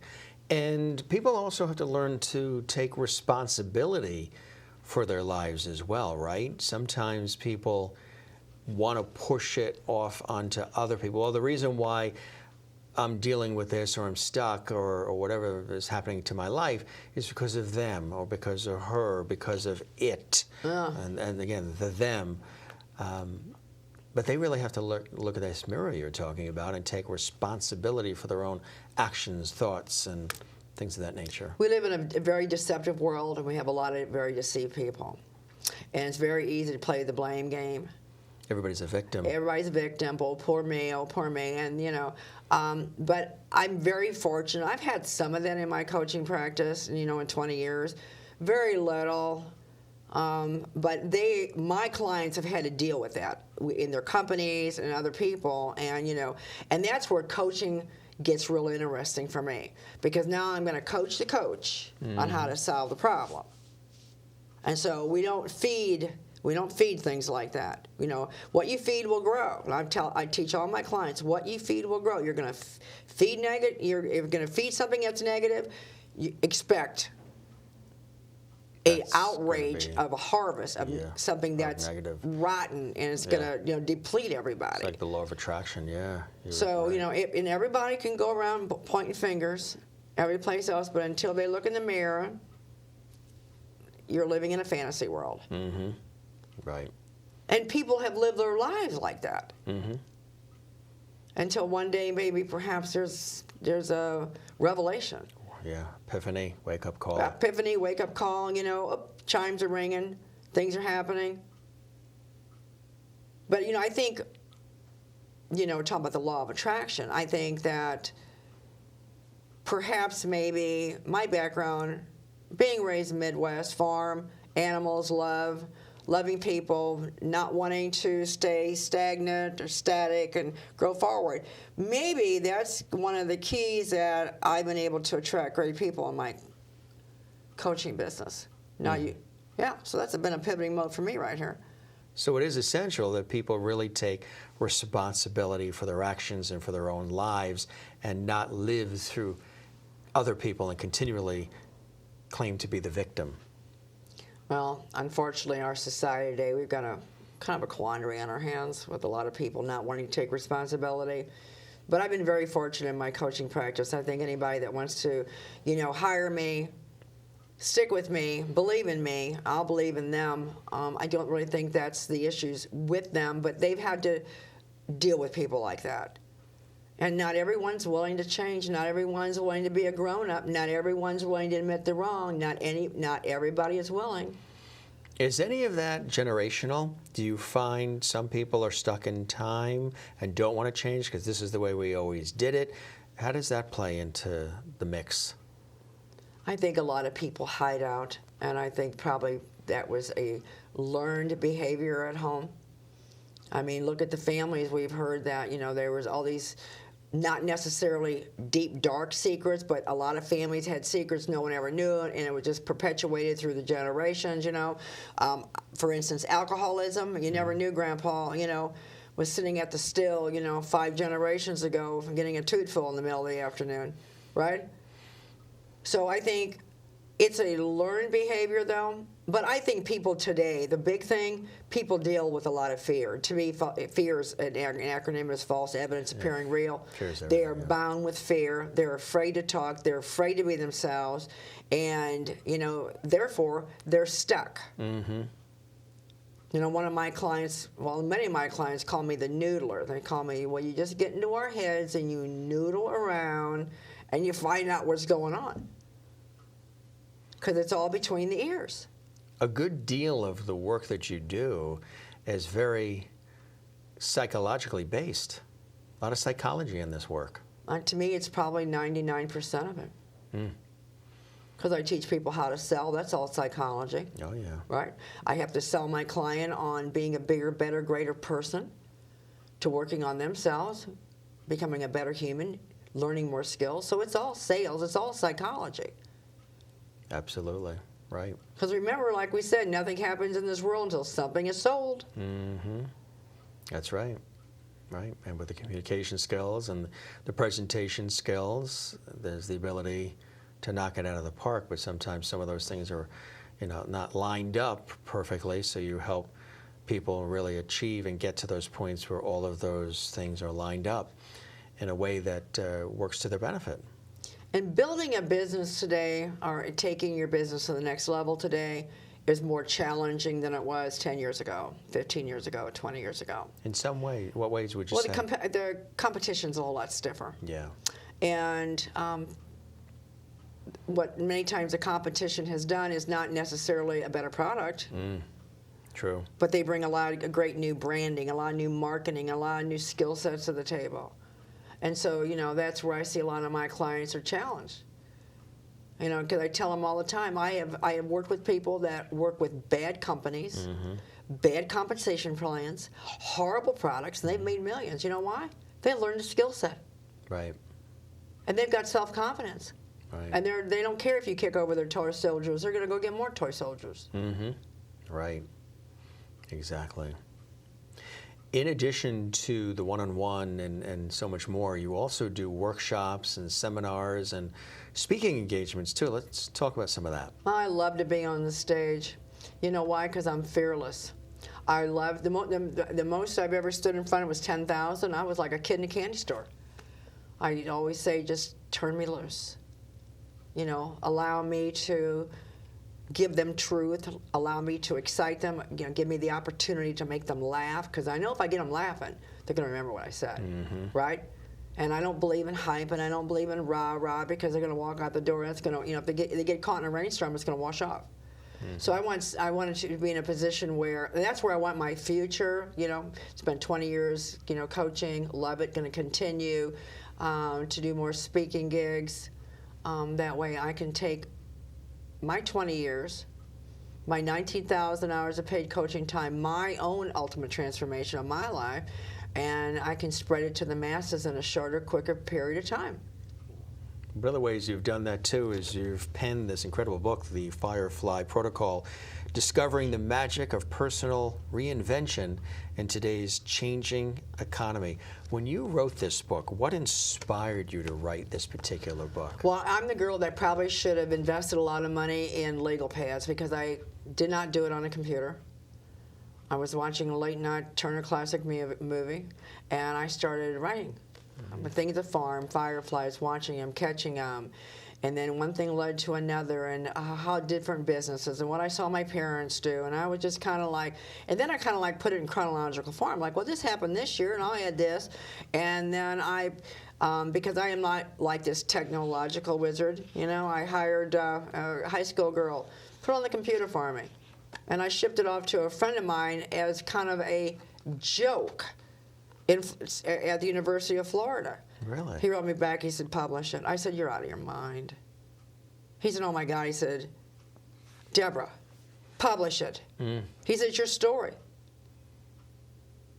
And people also have to learn to take responsibility for their lives as well, right? Sometimes people want to push it off onto other people. Well, the reason why I'm dealing with this, or I'm stuck, or whatever is happening to my life, is because of them, or because of her, or because of it. And again, the them. But they really have to look at this mirror you're talking about and take responsibility for their own actions, thoughts, and things of that nature. We live in a very deceptive world, and we have a lot of very deceived people. And it's very easy to play the blame game. Everybody's a victim. Everybody's a victim. Oh, poor me. And, you know, but I'm very fortunate. I've had some of that in my coaching practice, you know, in 20 years. Very little. But my clients have had to deal with that in their companies and other people. And, you know, and that's where coaching gets real interesting for me. Because now I'm going to coach the coach on how to solve the problem. And so we don't feed things like that. You know, what you feed will grow. And I teach all my clients, what you feed will grow. You're going to feed negative. You're going to feed something that's negative. You expect an outrage of a harvest of something that's negative, rotten, and it's going to, you know, deplete everybody. It's like the law of attraction. Yeah. So right. You know, and everybody can go around pointing fingers every place else, but until they look in the mirror, you're living in a fantasy world. Mm-hmm. Right. And people have lived their lives like that. Mm-hmm. Until one day, maybe perhaps there's a revelation. Yeah, epiphany, wake-up call. Epiphany, wake-up call, you know, chimes are ringing, things are happening. But, you know, I think, you know, talking about the law of attraction, I think that perhaps maybe my background, being raised in the Midwest, farm, animals, loving people, not wanting to stay stagnant or static and grow forward. Maybe that's one of the keys that I've been able to attract great people in my coaching business. Now so that's been a pivoting mode for me right here. So it is essential that people really take responsibility for their actions and for their own lives and not live through other people and continually claim to be the victim. Well, unfortunately, in our society today, we've got a kind of a quandary on our hands with a lot of people not wanting to take responsibility. But I've been very fortunate in my coaching practice. I think anybody that wants to, you know, hire me, stick with me, believe in me, I'll believe in them. I don't really think that's the issues with them, but they've had to deal with people like that. And not everyone's willing to change. Not everyone's willing to be a grown-up. Not everyone's willing to admit they're wrong. Not everybody is willing. Is any of that generational? Do you find some people are stuck in time and don't want to change because this is the way we always did it? How does that play into the mix? I think a lot of people hide out, and I think probably that was a learned behavior at home. I mean, look at the families. We've heard that, you know, there was all these not necessarily deep, dark secrets, but a lot of families had secrets no one ever knew, and it was just perpetuated through the generations, you know. For instance, alcoholism. You never knew Grandpa, you know, was sitting at the still, you know, 5 generations ago getting a tootful in the middle of the afternoon, right? So I think it's a learned behavior, though. But I think people today, the big thing, people deal with a lot of fear. To me, fear is an acronym is false evidence appearing real. They are bound with fear. They're afraid to talk. They're afraid to be themselves. And, you know, therefore, they're stuck. Mm-hmm. You know, one of my clients, well, many of my clients call me the noodler. They call me, well, you just get into our heads and you noodle around and you find out what's going on. Because it's all between the ears. A good deal of the work that you do is very psychologically based. A lot of psychology in this work. To me, it's probably 99% of it. Because I teach people how to sell. That's all psychology. Oh, yeah. Right? I have to sell my client on being a bigger, better, greater person, to working on themselves, becoming a better human, learning more skills. So it's all sales. It's all psychology. Absolutely. Right. Because remember, like we said, nothing happens in this world until something is sold. That's right. Right. And with the communication skills and the presentation skills, there's the ability to knock it out of the park, but sometimes some of those things are, not lined up perfectly, so you help people really achieve and get to those points where all of those things are lined up in a way that works to their benefit. And building a business today, or taking your business to the next level today, is more challenging than it was 10 years ago, 15 years ago, 20 years ago. In some way, what ways would you Well, say? the competition's a whole lot stiffer. Yeah. And what many times the competition has done is not necessarily a better product. True. But they bring a lot of great new branding, a lot of new marketing, a lot of new skill sets to the table. And so, that's where I see a lot of my clients are challenged. Because I tell them all the time, I have worked with people that work with bad companies, bad compensation plans, horrible products, and they've made millions. You know why? They learned a skill set. Right. And they've got self-confidence. Right. And they don't care if you kick over their toy soldiers. They're going to go get more toy soldiers. Right. Exactly. In addition to the one-on-one and so much more, you also do workshops and seminars and speaking engagements too. Let's talk about some of that. I love to be on the stage. You know why? Because I'm fearless. I love the most I've ever stood in front of was 10,000. I was like a kid in a candy store. I'd always say, just turn me loose. Allow me to give them truth, allow me to excite them, give me the opportunity to make them laugh, because I know if I get them laughing, they're going to remember what I said, right? And I don't believe in hype, and I don't believe in rah-rah, because they're going to walk out the door, and it's going to, if they get caught in a rainstorm, it's going to wash off. So I wanted to be in a position where, and that's where I want my future, spent 20 years, coaching, love it, going to continue to do more speaking gigs. That way I can take my 20 years, my 19,000 hours of paid coaching time, my own ultimate transformation of my life, and I can spread it to the masses in a shorter, quicker period of time. One of the ways you've done that too is you've penned this incredible book, The Firefly Protocol, Discovering the Magic of Personal Reinvention in Today's Changing Economy. When you wrote this book, what inspired you to write this particular book? Well, I'm the girl that probably should have invested a lot of money in legal pads, because I did not do it on a computer. I was watching a late night Turner Classic movie, and I started writing. Things at farm, fireflies, watching them, catching them. And then one thing led to another, and how different businesses, and what I saw my parents do. And I was just kind of like, and then I kind of like put it in chronological form. Like, well, this happened this year, and I had this. And then because I am not like this technological wizard, I hired a high school girl, put on the computer for me. And I shipped it off to a friend of mine as kind of a joke at the University of Florida. Really? He wrote me back, he said, publish it. I said, you're out of your mind. He said, oh my God, he said, Debra, publish it. He said, it's your story.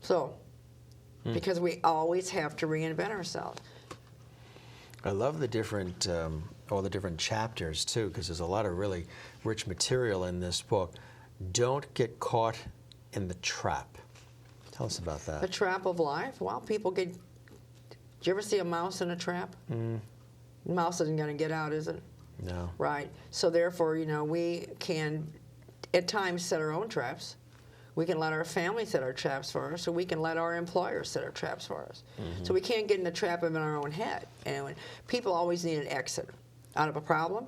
So, because we always have to reinvent ourselves. I love the different, all the different chapters too, because there's a lot of really rich material in this book. Don't get caught in the trap. Tell us about that. The trap of life? Well, people get... Did you ever see a mouse in a trap? The mouse isn't going to get out, is it? No. Right. So therefore, we can, at times, set our own traps. We can let our family set our traps for us, or we can let our employers set our traps for us. So we can't get in the trap of in our own head. And people always need an exit out of a problem.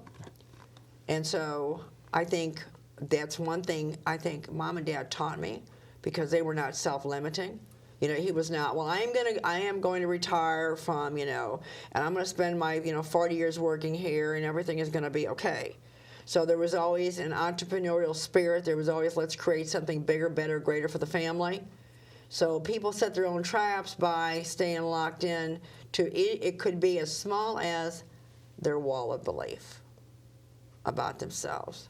And so I think that's one thing I think Mom and Dad taught me, because they were not self-limiting. He was not, well, I am going to retire from, and I'm going to spend my, 40 years working here, and everything is going to be okay. So there was always an entrepreneurial spirit. There was always, let's create something bigger, better, greater for the family. So people set their own traps by staying locked in to it could be as small as their wall of belief about themselves.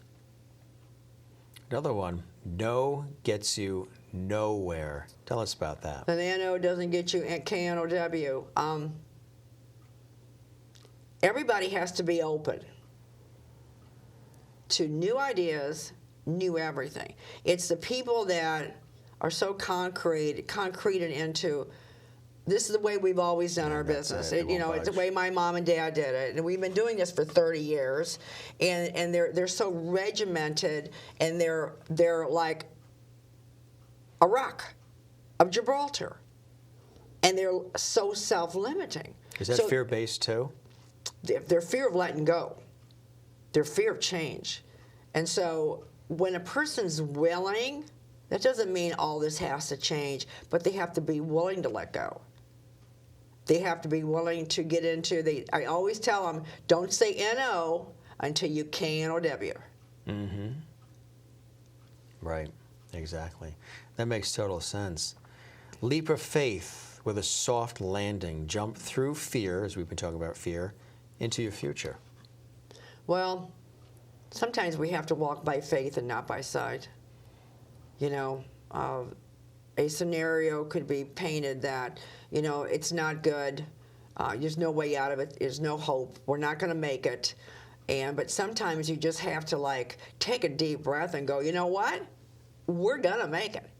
Another one, no gets you nowhere. Tell us about that. The NO doesn't get you at KNOW. Everybody has to be open to new ideas, new everything. It's the people that are so concreted into, this is the way we've always done our business. It's the way my mom and dad did it, and we've been doing this for 30 years. And they're so regimented, and they're like a rock of Gibraltar, and they're so self-limiting. Is that fear-based too? Their fear of letting go, their fear of change, and so when a person's willing, that doesn't mean all this has to change, but they have to be willing to let go. They have to be willing to get into I always tell them, don't say NO until you can or W. Mm-hmm. Right, exactly. That makes total sense. Leap of faith with a soft landing. Jump through fear, as we've been talking about fear, into your future. Well, sometimes we have to walk by faith and not by sight. A scenario could be painted that, it's not good. There's no way out of it. There's no hope. We're not going to make it. But sometimes you just have to take a deep breath and go, you know what? We're going to make it.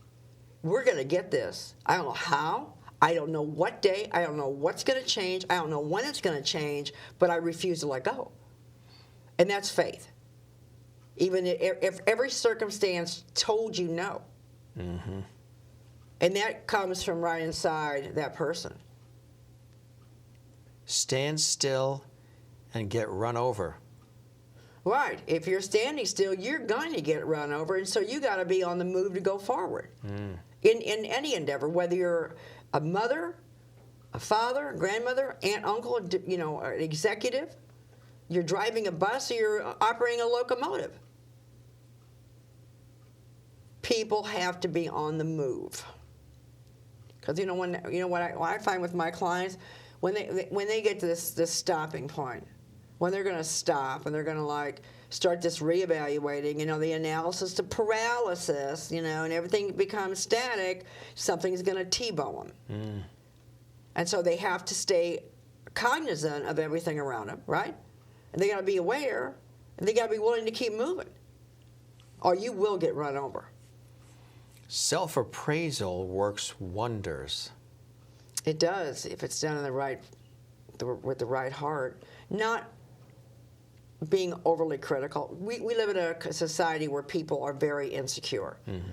We're going to get this. I don't know how. I don't know what day. I don't know what's going to change. I don't know when it's going to change, but I refuse to let go. And that's faith. Even if every circumstance told you no. Mm-hmm. And that comes from right inside that person. Stand still and get run over. Right. If you're standing still, you're going to get run over, and so you got to be on the move to go forward. In any endeavor, whether you're a mother, a father, a grandmother, aunt, uncle, an executive, you're driving a bus, or you're operating a locomotive. People have to be on the move. Because what I find with my clients, when they get to this stopping point, when they're going to stop and they're going to start this reevaluating, the analysis to paralysis, and everything becomes static, something's going to T-bone them. And so they have to stay cognizant of everything around them, right? And they got to be aware, and they got to be willing to keep moving, or you will get run over. Self-appraisal works wonders. It does, if it's done in with the right heart. Not being overly critical. We live in a society where people are very insecure. Mm-hmm.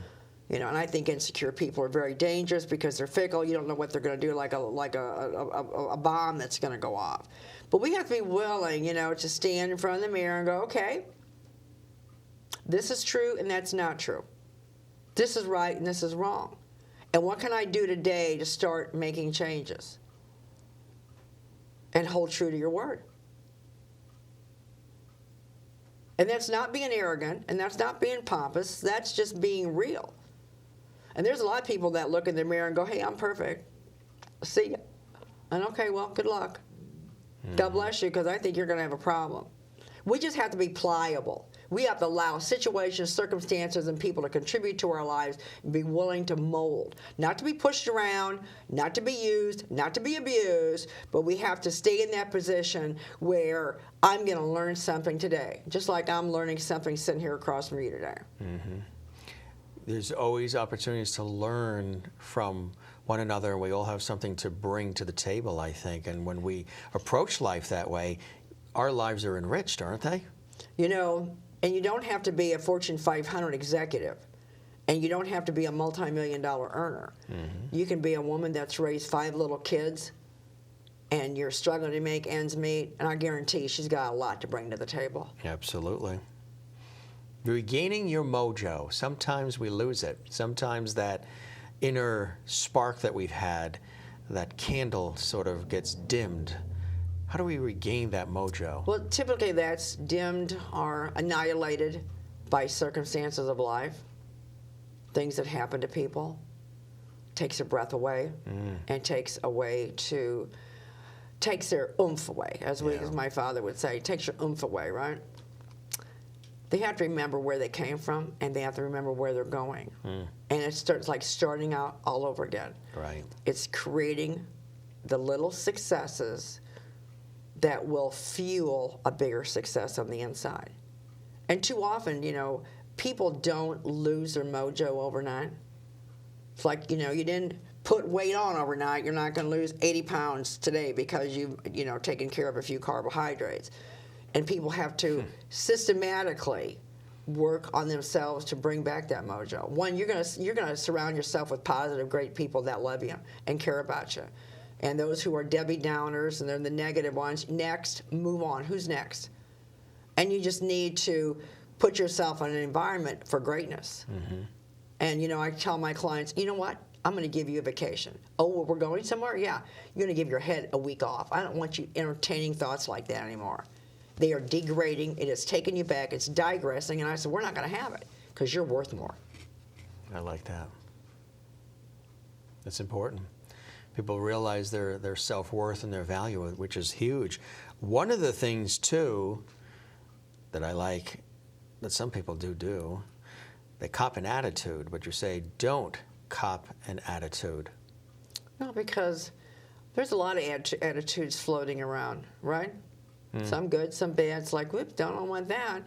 And I think insecure people are very dangerous because they're fickle. You don't know what they're going to do, like a bomb that's going to go off. But we have to be willing, to stand in front of the mirror and go, okay, this is true and that's not true. This is right and this is wrong. And what can I do today to start making changes? And hold true to your word. And that's not being arrogant, and that's not being pompous. That's just being real. And there's a lot of people that look in the mirror and go, hey, I'm perfect. See ya. And okay, well, good luck. God bless you, because I think you're going to have a problem. We just have to be pliable. We have to allow situations, circumstances, and people to contribute to our lives and be willing to mold. Not to be pushed around, not to be used, not to be abused, but we have to stay in that position where I'm going to learn something today, just like I'm learning something sitting here across from you today. Mm-hmm. There's always opportunities to learn from one another, and we all have something to bring to the table, I think. And when we approach life that way, our lives are enriched, aren't they? And you don't have to be a Fortune 500 executive, and you don't have to be a multi-million-dollar earner. Mm-hmm. You can be a woman that's raised 5 little kids, and you're struggling to make ends meet, and I guarantee she's got a lot to bring to the table. Absolutely. Regaining your mojo. Sometimes we lose it. Sometimes that inner spark that we've had, that candle sort of gets dimmed. How do we regain that mojo? Well, typically that's dimmed or annihilated by circumstances of life, things that happen to people. takes their breath away and takes their oomph away, as my father would say, takes your oomph away, right? They have to remember where they came from, and they have to remember where they're going. And it starts like starting out all over again. Right. It's creating the little successes that will fuel a bigger success on the inside. And too often, people don't lose their mojo overnight. It's like, you didn't put weight on overnight. You're not going to lose 80 pounds today because you've, taken care of a few carbohydrates. And people have to systematically work on themselves to bring back that mojo. One, you're gonna surround yourself with positive, great people that love you and care about you. And those who are Debbie Downers and they're the negative ones, next, move on. Who's next? And you just need to put yourself in an environment for greatness. And, I tell my clients, you know what? I'm going to give you a vacation. Oh, well, we're going somewhere? Yeah. You're going to give your head a week off. I don't want you entertaining thoughts like that anymore. They are degrading. It has taken you back. It's digressing. And I said, we're not going to have it because you're worth more. I like that. It's important. People realize their self-worth and their value, which is huge. One of the things, too, that I like, that some people do, they cop an attitude, but you say, don't cop an attitude. No, because there's a lot of attitudes floating around, right? Some good, some bad. It's like, whoops, don't want that.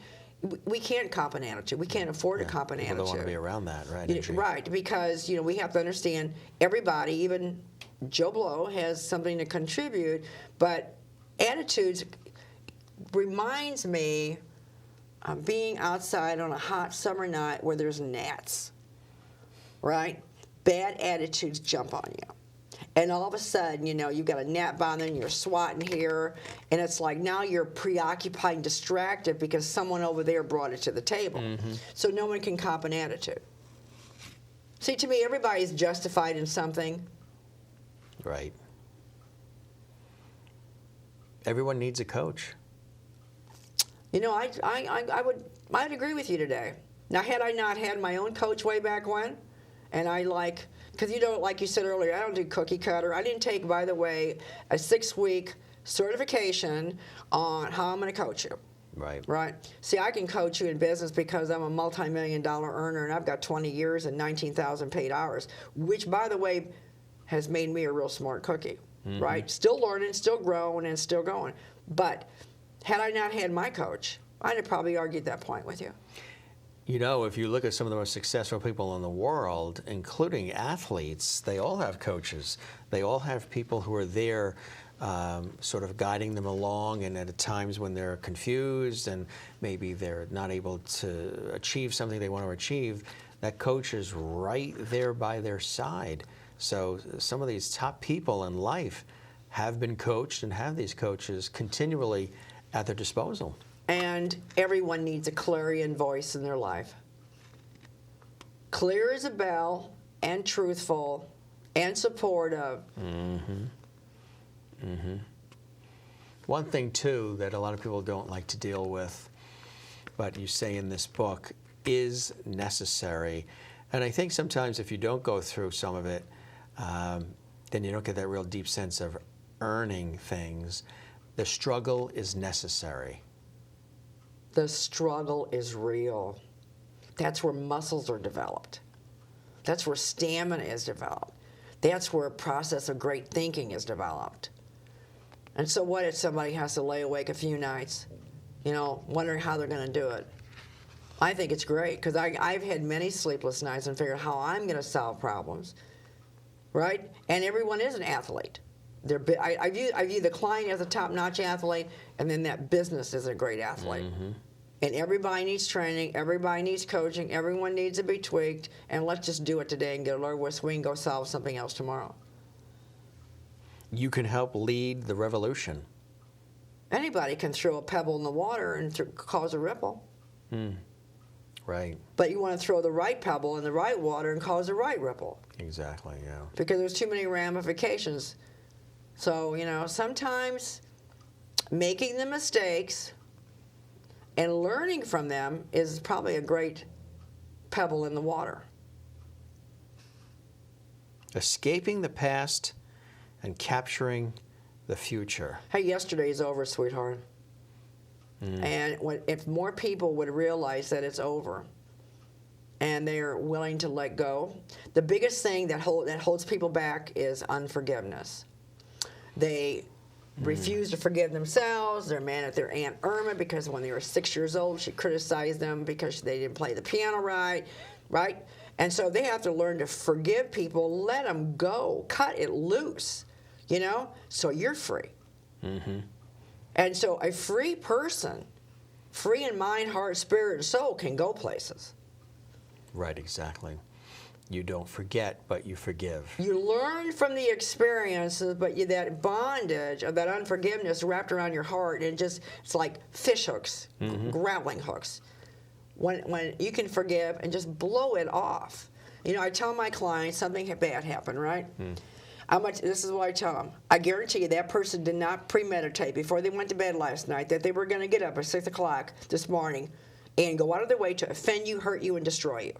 We can't cop an attitude. We can't afford to cop an attitude. People don't want to be around that, right? Right, because we have to understand everybody, even Joe Blow, has something to contribute, but attitudes reminds me of being outside on a hot summer night where there's gnats, right? Bad attitudes jump on you. And all of a sudden, you've got a gnat bothering, you're swatting here, and it's like now you're preoccupied and distracted because someone over there brought it to the table. So no one can cop an attitude. See, to me, everybody's justified in something. Right. Everyone needs a coach. I'd agree with you today. Now, had I not had my own coach way back when, and because like you said earlier, I don't do cookie cutter. I didn't take, by the way, a 6-week certification on how I'm going to coach you. Right. Right. See, I can coach you in business because I'm a multi-million-dollar earner, and I've got 20 years and 19,000 paid hours, which, by the way, has made me a real smart cookie. Right. Still learning, still growing, and still going. But had I not had my coach, I'd have probably argued that point with you. If you look at some of the most successful people in the world, including athletes, they all have coaches. They all have people who are there sort of guiding them along, and at times when they're confused and maybe they're not able to achieve something they want to achieve, that coach is right there by their side. So some of these top people in life have been coached and have these coaches continually at their disposal. And everyone needs a clarion voice in their life. Clear as a bell and truthful and supportive. One thing, too, that a lot of people don't like to deal with, but you say in this book, is necessary. And I think sometimes if you don't go through some of it, then you don't get that real deep sense of earning things. The struggle is necessary. The struggle is real. That's where muscles are developed. That's where stamina is developed. That's where a process of great thinking is developed. And so what if somebody has to lay awake a few nights, wondering how they're going to do it? I think it's great because I've had many sleepless nights and figured how I'm going to solve problems, right? And everyone is an athlete. I view the client as a top-notch athlete, and then that business is a great athlete. And everybody needs training, everybody needs coaching, everyone needs to be tweaked, and let's just do it today and get a Lord with we can go solve something else tomorrow. You can help lead the revolution. Anybody can throw a pebble in the water and cause a ripple. Right. But you want to throw the right pebble in the right water and cause the right ripple. Exactly, yeah. Because there's too many ramifications. So, sometimes making the mistakes and learning from them is probably a great pebble in the water. Escaping the past and capturing the future. Hey, yesterday's over, sweetheart. And if more people would realize that it's over and they're willing to let go, the biggest thing that holds people back is unforgiveness. They refuse to forgive themselves. They're mad at their Aunt Irma because when they were 6 years old, she criticized them because they didn't play the piano right? And so they have to learn to forgive people, let them go, cut it loose, so you're free. And so a free person, free in mind, heart, spirit, and soul, can go places. Right, exactly. You don't forget, but you forgive. You learn from the experiences, but that bondage of that unforgiveness wrapped around your heart, and it's like fish hooks, grappling hooks. When you can forgive and just blow it off. I tell my clients something bad happened, right? This is what I tell them. I guarantee you that person did not premeditate before they went to bed last night that they were going to get up at 6 o'clock this morning and go out of their way to offend you, hurt you, and destroy you.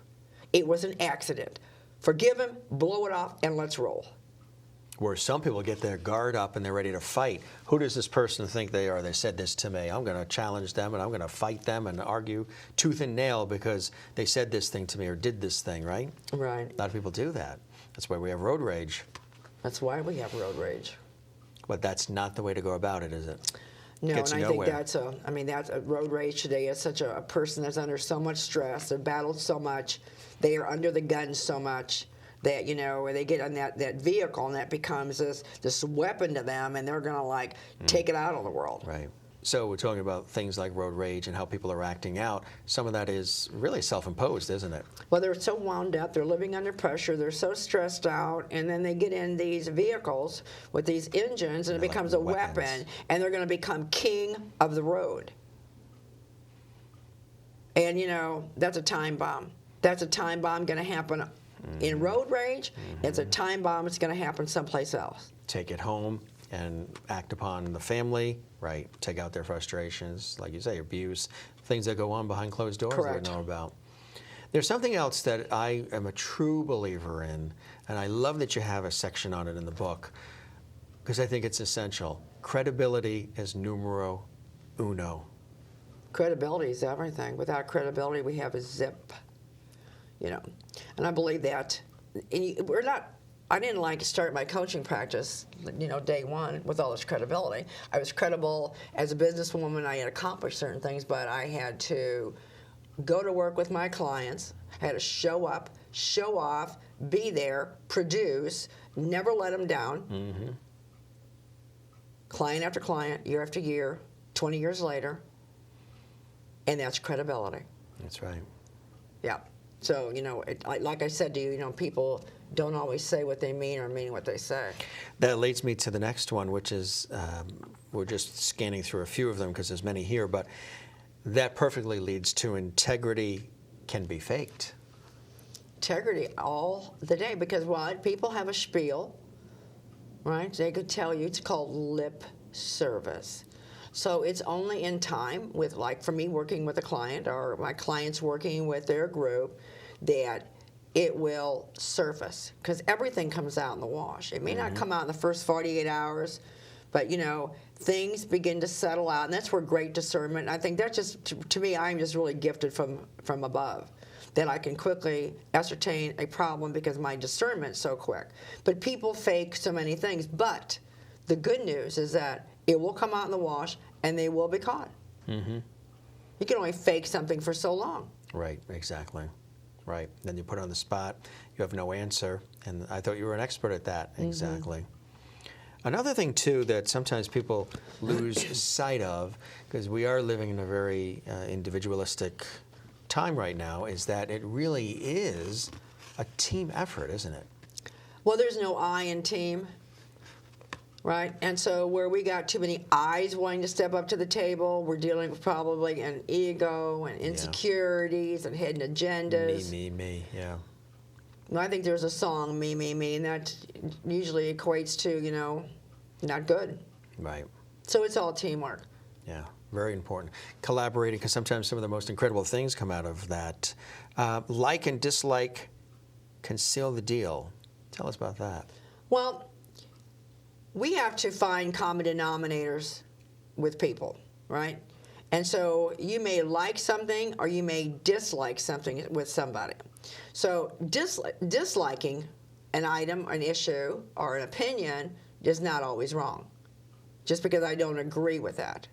It was an accident. Forgive them, blow it off, and let's roll. Where some people get their guard up and they're ready to fight. Who does this person think they are? They said this to me. I'm going to challenge them and I'm going to fight them and argue tooth and nail because they said this thing to me or did this thing, right? Right. A lot of people do that. That's why we have road rage. That's why we have road rage. But that's not the way to go about it, is it? No, Gets and I nowhere. think that's a road rage today is such a person that's under so much stress. They've battled so much. They are under the gun so much that, they get on that vehicle and that becomes this weapon to them, and they're going to take it out on the world. Right. So we're talking about things like road rage and how people are acting out. Some of that is really self-imposed, isn't it? Well, they're so wound up, they're living under pressure, they're so stressed out, and then they get in these vehicles with these engines, and it becomes a weapon, and they're going to become king of the road. And, that's a time bomb. That's a time bomb going to happen in road rage. It's a time bomb. It's going to happen someplace else. Take it home and act upon the family, right? Take out their frustrations, like you say, abuse, things that go on behind closed doors Correct. that we know about. There's something else that I am a true believer in, and I love that you have a section on it in the book, because I think it's essential. Credibility is numero uno. Credibility is everything. Without credibility, we have a zip. And I believe that. I didn't like to start my coaching practice, day one with all this credibility. I was credible as a businesswoman. I had accomplished certain things, but I had to go to work with my clients. I had to show up, show off, be there, produce, never let them down. Client after client, year after year, 20 years later, and that's credibility. That's right. Yeah. So, like I said to you, people don't always say what they mean or mean what they say. That leads me to the next one, which is, we're just scanning through a few of them because there's many here, but that perfectly leads to integrity can be faked. Integrity all the day, because people have a spiel, right? They could tell you it's called lip service. So it's only in time with, for me working with a client or my clients working with their group, that it will surface, because everything comes out in the wash. It may not come out in the first 48 hours, but things begin to settle out, and that's where great discernment. I think that's just, to me, I'm just really gifted from above, that I can quickly ascertain a problem because my discernment's so quick. But people fake so many things. But the good news is that it will come out in the wash, and they will be caught. You can only fake something for so long. Right, exactly. Right. Then you put it on the spot, you have no answer, and I thought you were an expert at that. Exactly. Another thing, too, that sometimes people lose sight of, because we are living in a very individualistic time right now, is that it really is a team effort, isn't it? Well, there's no I in team, right? And so where we got too many I's wanting to step up to the table, we're dealing with probably an ego and insecurities and hidden agendas. Me, yeah. Well, I think there's a song, me, and that usually equates to, not good. Right. So it's all teamwork. Yeah, very important. Collaborating, because sometimes some of the most incredible things come out of that. Like and dislike can seal the deal. Tell us about that. Well, we have to find common denominators with people, right? And so you may like something or you may dislike something with somebody. So disliking an item, an issue, or an opinion is not always wrong, just because I don't agree with that.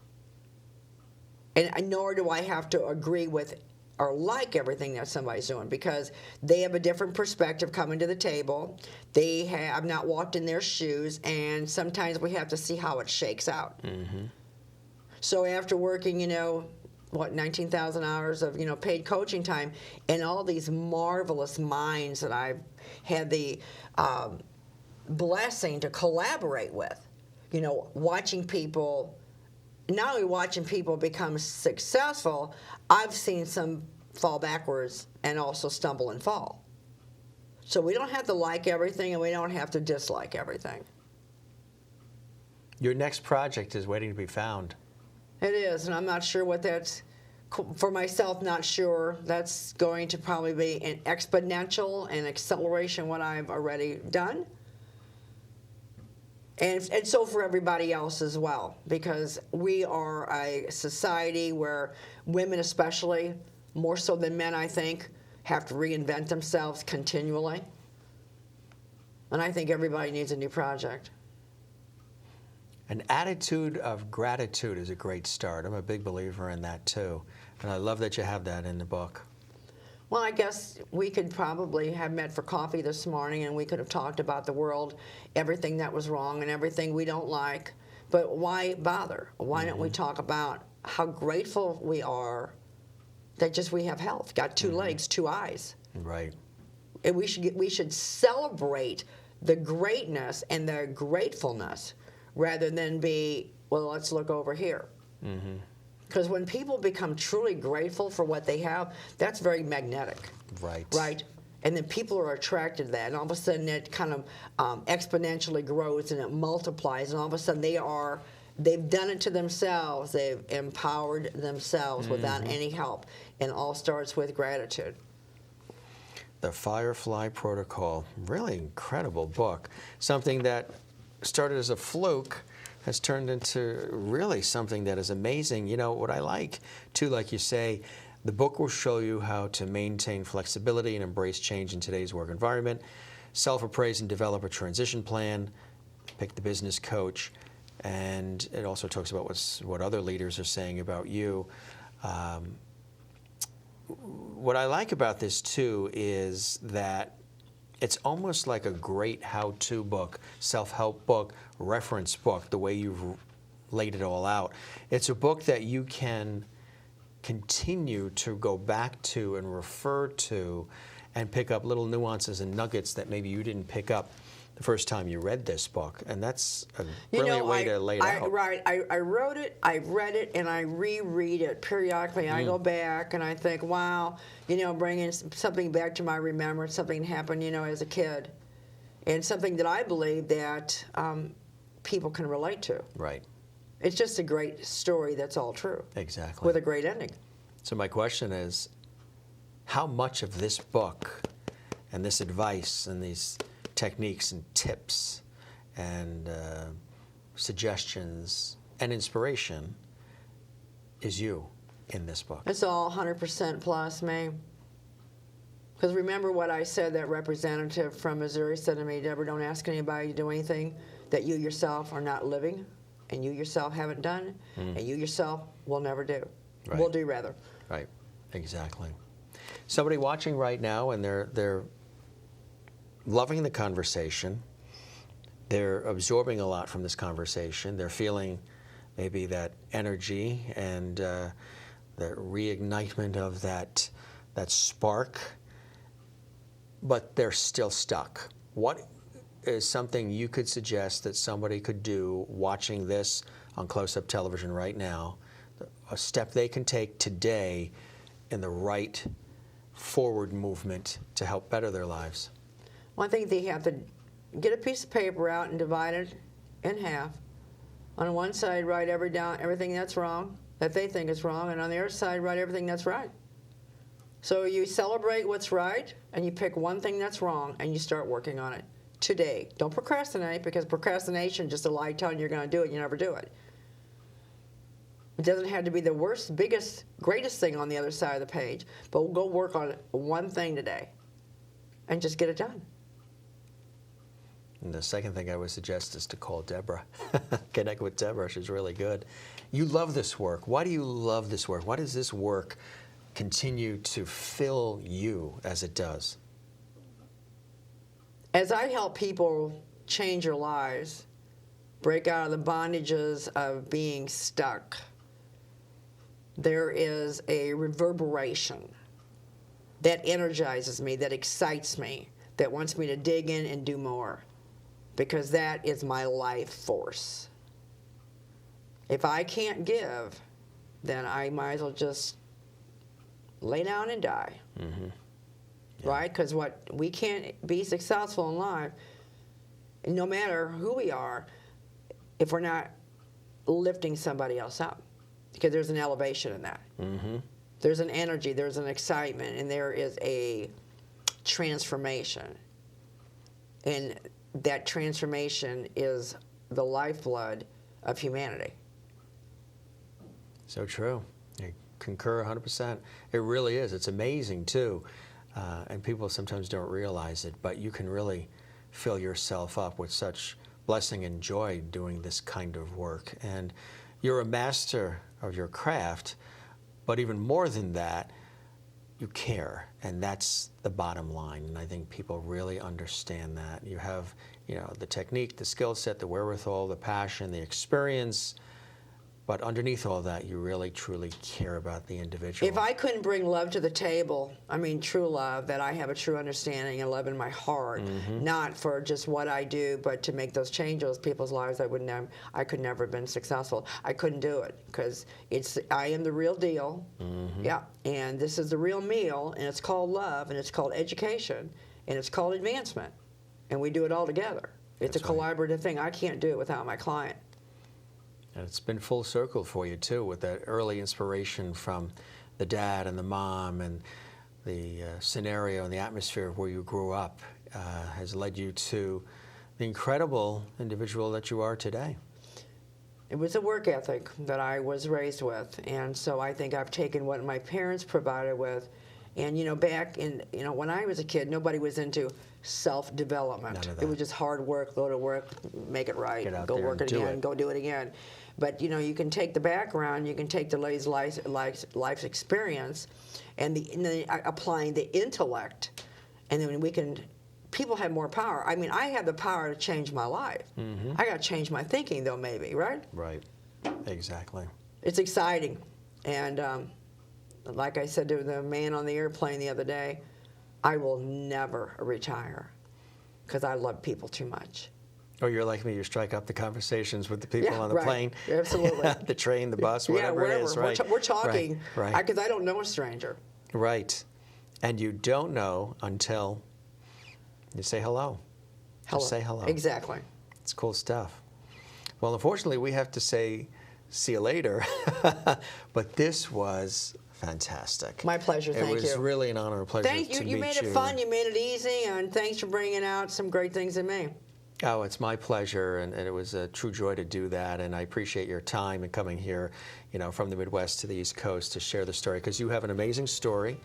And nor do I have to agree with or like everything that somebody's doing, because they have a different perspective coming to the table. I've not walked in their shoes, and sometimes we have to see how it shakes out. Mm-hmm. So after working, 19,000 hours of, paid coaching time, and all these marvelous minds that I've had the blessing to collaborate with, watching people, not only watching people become successful, I've seen some fall backwards and also stumble and fall. So we don't have to like everything, and we don't have to dislike everything. Your next project is waiting to be found. It is, and I'm not sure what that's, for myself, not sure. That's going to probably be an exponential and acceleration what I've already done. And so for everybody else as well, because we are a society where women especially, more so than men, I think, have to reinvent themselves continually. And I think everybody needs a new project. An attitude of gratitude is a great start. I'm a big believer in that too. And I love that you have that in the book. Well, I guess we could probably have met for coffee this morning, and we could have talked about the world, everything that was wrong and everything we don't like. But why bother? Why don't we talk about how grateful we are that just we have health, got two legs, two eyes. Right. And we should celebrate the greatness and the gratefulness rather than be, well, let's look over here. Mm-hmm. Because when people become truly grateful for what they have, that's very magnetic. Right. Right? And then people are attracted to that. And all of a sudden it kind of exponentially grows and it multiplies. And all of a sudden they've done it to themselves. They've empowered themselves without any help. And it all starts with gratitude. The Firefly Protocol. Really incredible book. Something that started as a fluke has turned into really something that is amazing. What I like, too, like you say, the book will show you how to maintain flexibility and embrace change in today's work environment, self-appraise and develop a transition plan, pick the business coach, and it also talks about what other leaders are saying about you. What I like about this, too, is that it's almost like a great how-to book, self-help book, reference book, the way you've laid it all out. It's a book that you can continue to go back to and refer to and pick up little nuances and nuggets that maybe you didn't pick up the first time you read this book. And that's a brilliant way to lay it out. Right. I wrote it, I read it, and I reread it periodically. I go back and I think, wow, bringing something back to my remembrance, something happened, as a kid. And something that I believe that people can relate to. Right. It's just a great story that's all true. Exactly. With a great ending. So my question is, how much of this book and this advice and these techniques and tips and suggestions and inspiration is you in this book? It's all 100% plus me. Because remember what I said, that representative from Missouri said to me, Deborah, don't ask anybody to do anything that you yourself are not living and you yourself haven't done and you yourself will never do. Right. Will do, rather. Right, exactly. Somebody watching right now and they're loving the conversation. They're absorbing a lot from this conversation. They're feeling maybe that energy and the reignitement of that spark, but they're still stuck. What is something you could suggest that somebody could do watching this on close-up television right now, a step they can take today in the right forward movement to help better their lives? Well, I think they have to get a piece of paper out and divide it in half. On one side, write everything that's wrong, that they think is wrong, and on the other side, write everything that's right. So you celebrate what's right, and you pick one thing that's wrong, and you start working on it. today. Don't procrastinate, because procrastination is just a lie telling you you're going to do it, you never do it. It doesn't have to be the worst, biggest, greatest thing on the other side of the page, but we'll go work on one thing today and just get it done. And the second thing I would suggest is to call Debra. Connect with Debra. She's really good. You love this work. Why do you love this work? Why does this work continue to fill you as it does? As I help people change their lives, break out of the bondages of being stuck, there is a reverberation that energizes me, that excites me, that wants me to dig in and do more, because that is my life force. If I can't give, then I might as well just lay down and die. Mm-hmm. Yeah. Right? Because we can't be successful in life, no matter who we are, if we're not lifting somebody else up. Because there's an elevation in that. Mm-hmm. There's an energy, there's an excitement, and there is a transformation. And that transformation is the lifeblood of humanity. So true. I concur 100%. It really is. It's amazing, too. And people sometimes don't realize it, but you can really fill yourself up with such blessing and joy doing this kind of work. And you're a master of your craft, but even more than that, you care, and that's the bottom line. And I think people really understand that. You have, the technique, the skill set, the wherewithal, the passion, the experience, but underneath all that, you really, truly care about the individual. If I couldn't bring love to the table, I mean true love, that I have a true understanding and love in my heart, not for just what I do, but to make those changes in people's lives, I could never have been successful. I couldn't do it, because I am the real deal. Yeah, and this is the real meal, and it's called love, and it's called education, and it's called advancement, and we do it all together. It's a collaborative thing. I can't do it without my client. And it's been full circle for you, too, with that early inspiration from the dad and the mom, and the scenario and the atmosphere where you grew up has led you to the incredible individual that you are today. It was a work ethic that I was raised with, and so I think I've taken what my parents provided with. And back in when I was a kid, nobody was into self-development. None of that. It was just hard work, go to work, make it right, go work it again, go do it again. But you can take the background, you can take the lady's life's experience, and then applying the intellect, and then people have more power. I mean, I have the power to change my life. I got to change my thinking, though, maybe, right? Right. Exactly. It's exciting, and like I said to the man on the airplane the other day, I will never retire, because I love people too much. Oh, you're like me. You strike up the conversations with the people on the plane. Absolutely. The train, the bus, whatever it is. Right. We're talking, right. Because I don't know a stranger. Right. And you don't know until you say hello. Just say hello. Exactly. It's cool stuff. Well, unfortunately, we have to say see you later. But this was fantastic. My pleasure. Thank you. It was really an honor and pleasure to meet you. You made it fun. You made it easy. And thanks for bringing out some great things in me. Oh, it's my pleasure, and it was a true joy to do that, and I appreciate your time and coming here, from the Midwest to the East Coast to share the story, because you have an amazing story,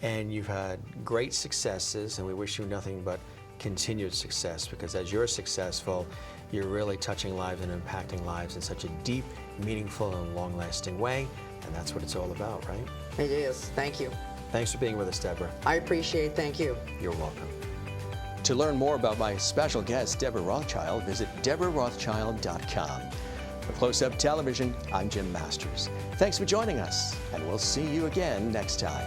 and you've had great successes, and we wish you nothing but continued success, because as you're successful, you're really touching lives and impacting lives in such a deep, meaningful, and long-lasting way, and that's what it's all about, right? It is. Thank you. Thanks for being with us, Debra. I appreciate it. Thank you. You're welcome. To learn more about my special guest, Debra Rothschild, visit DebraRothschild.com. For Close-Up Television, I'm Jim Masters. Thanks for joining us, and we'll see you again next time.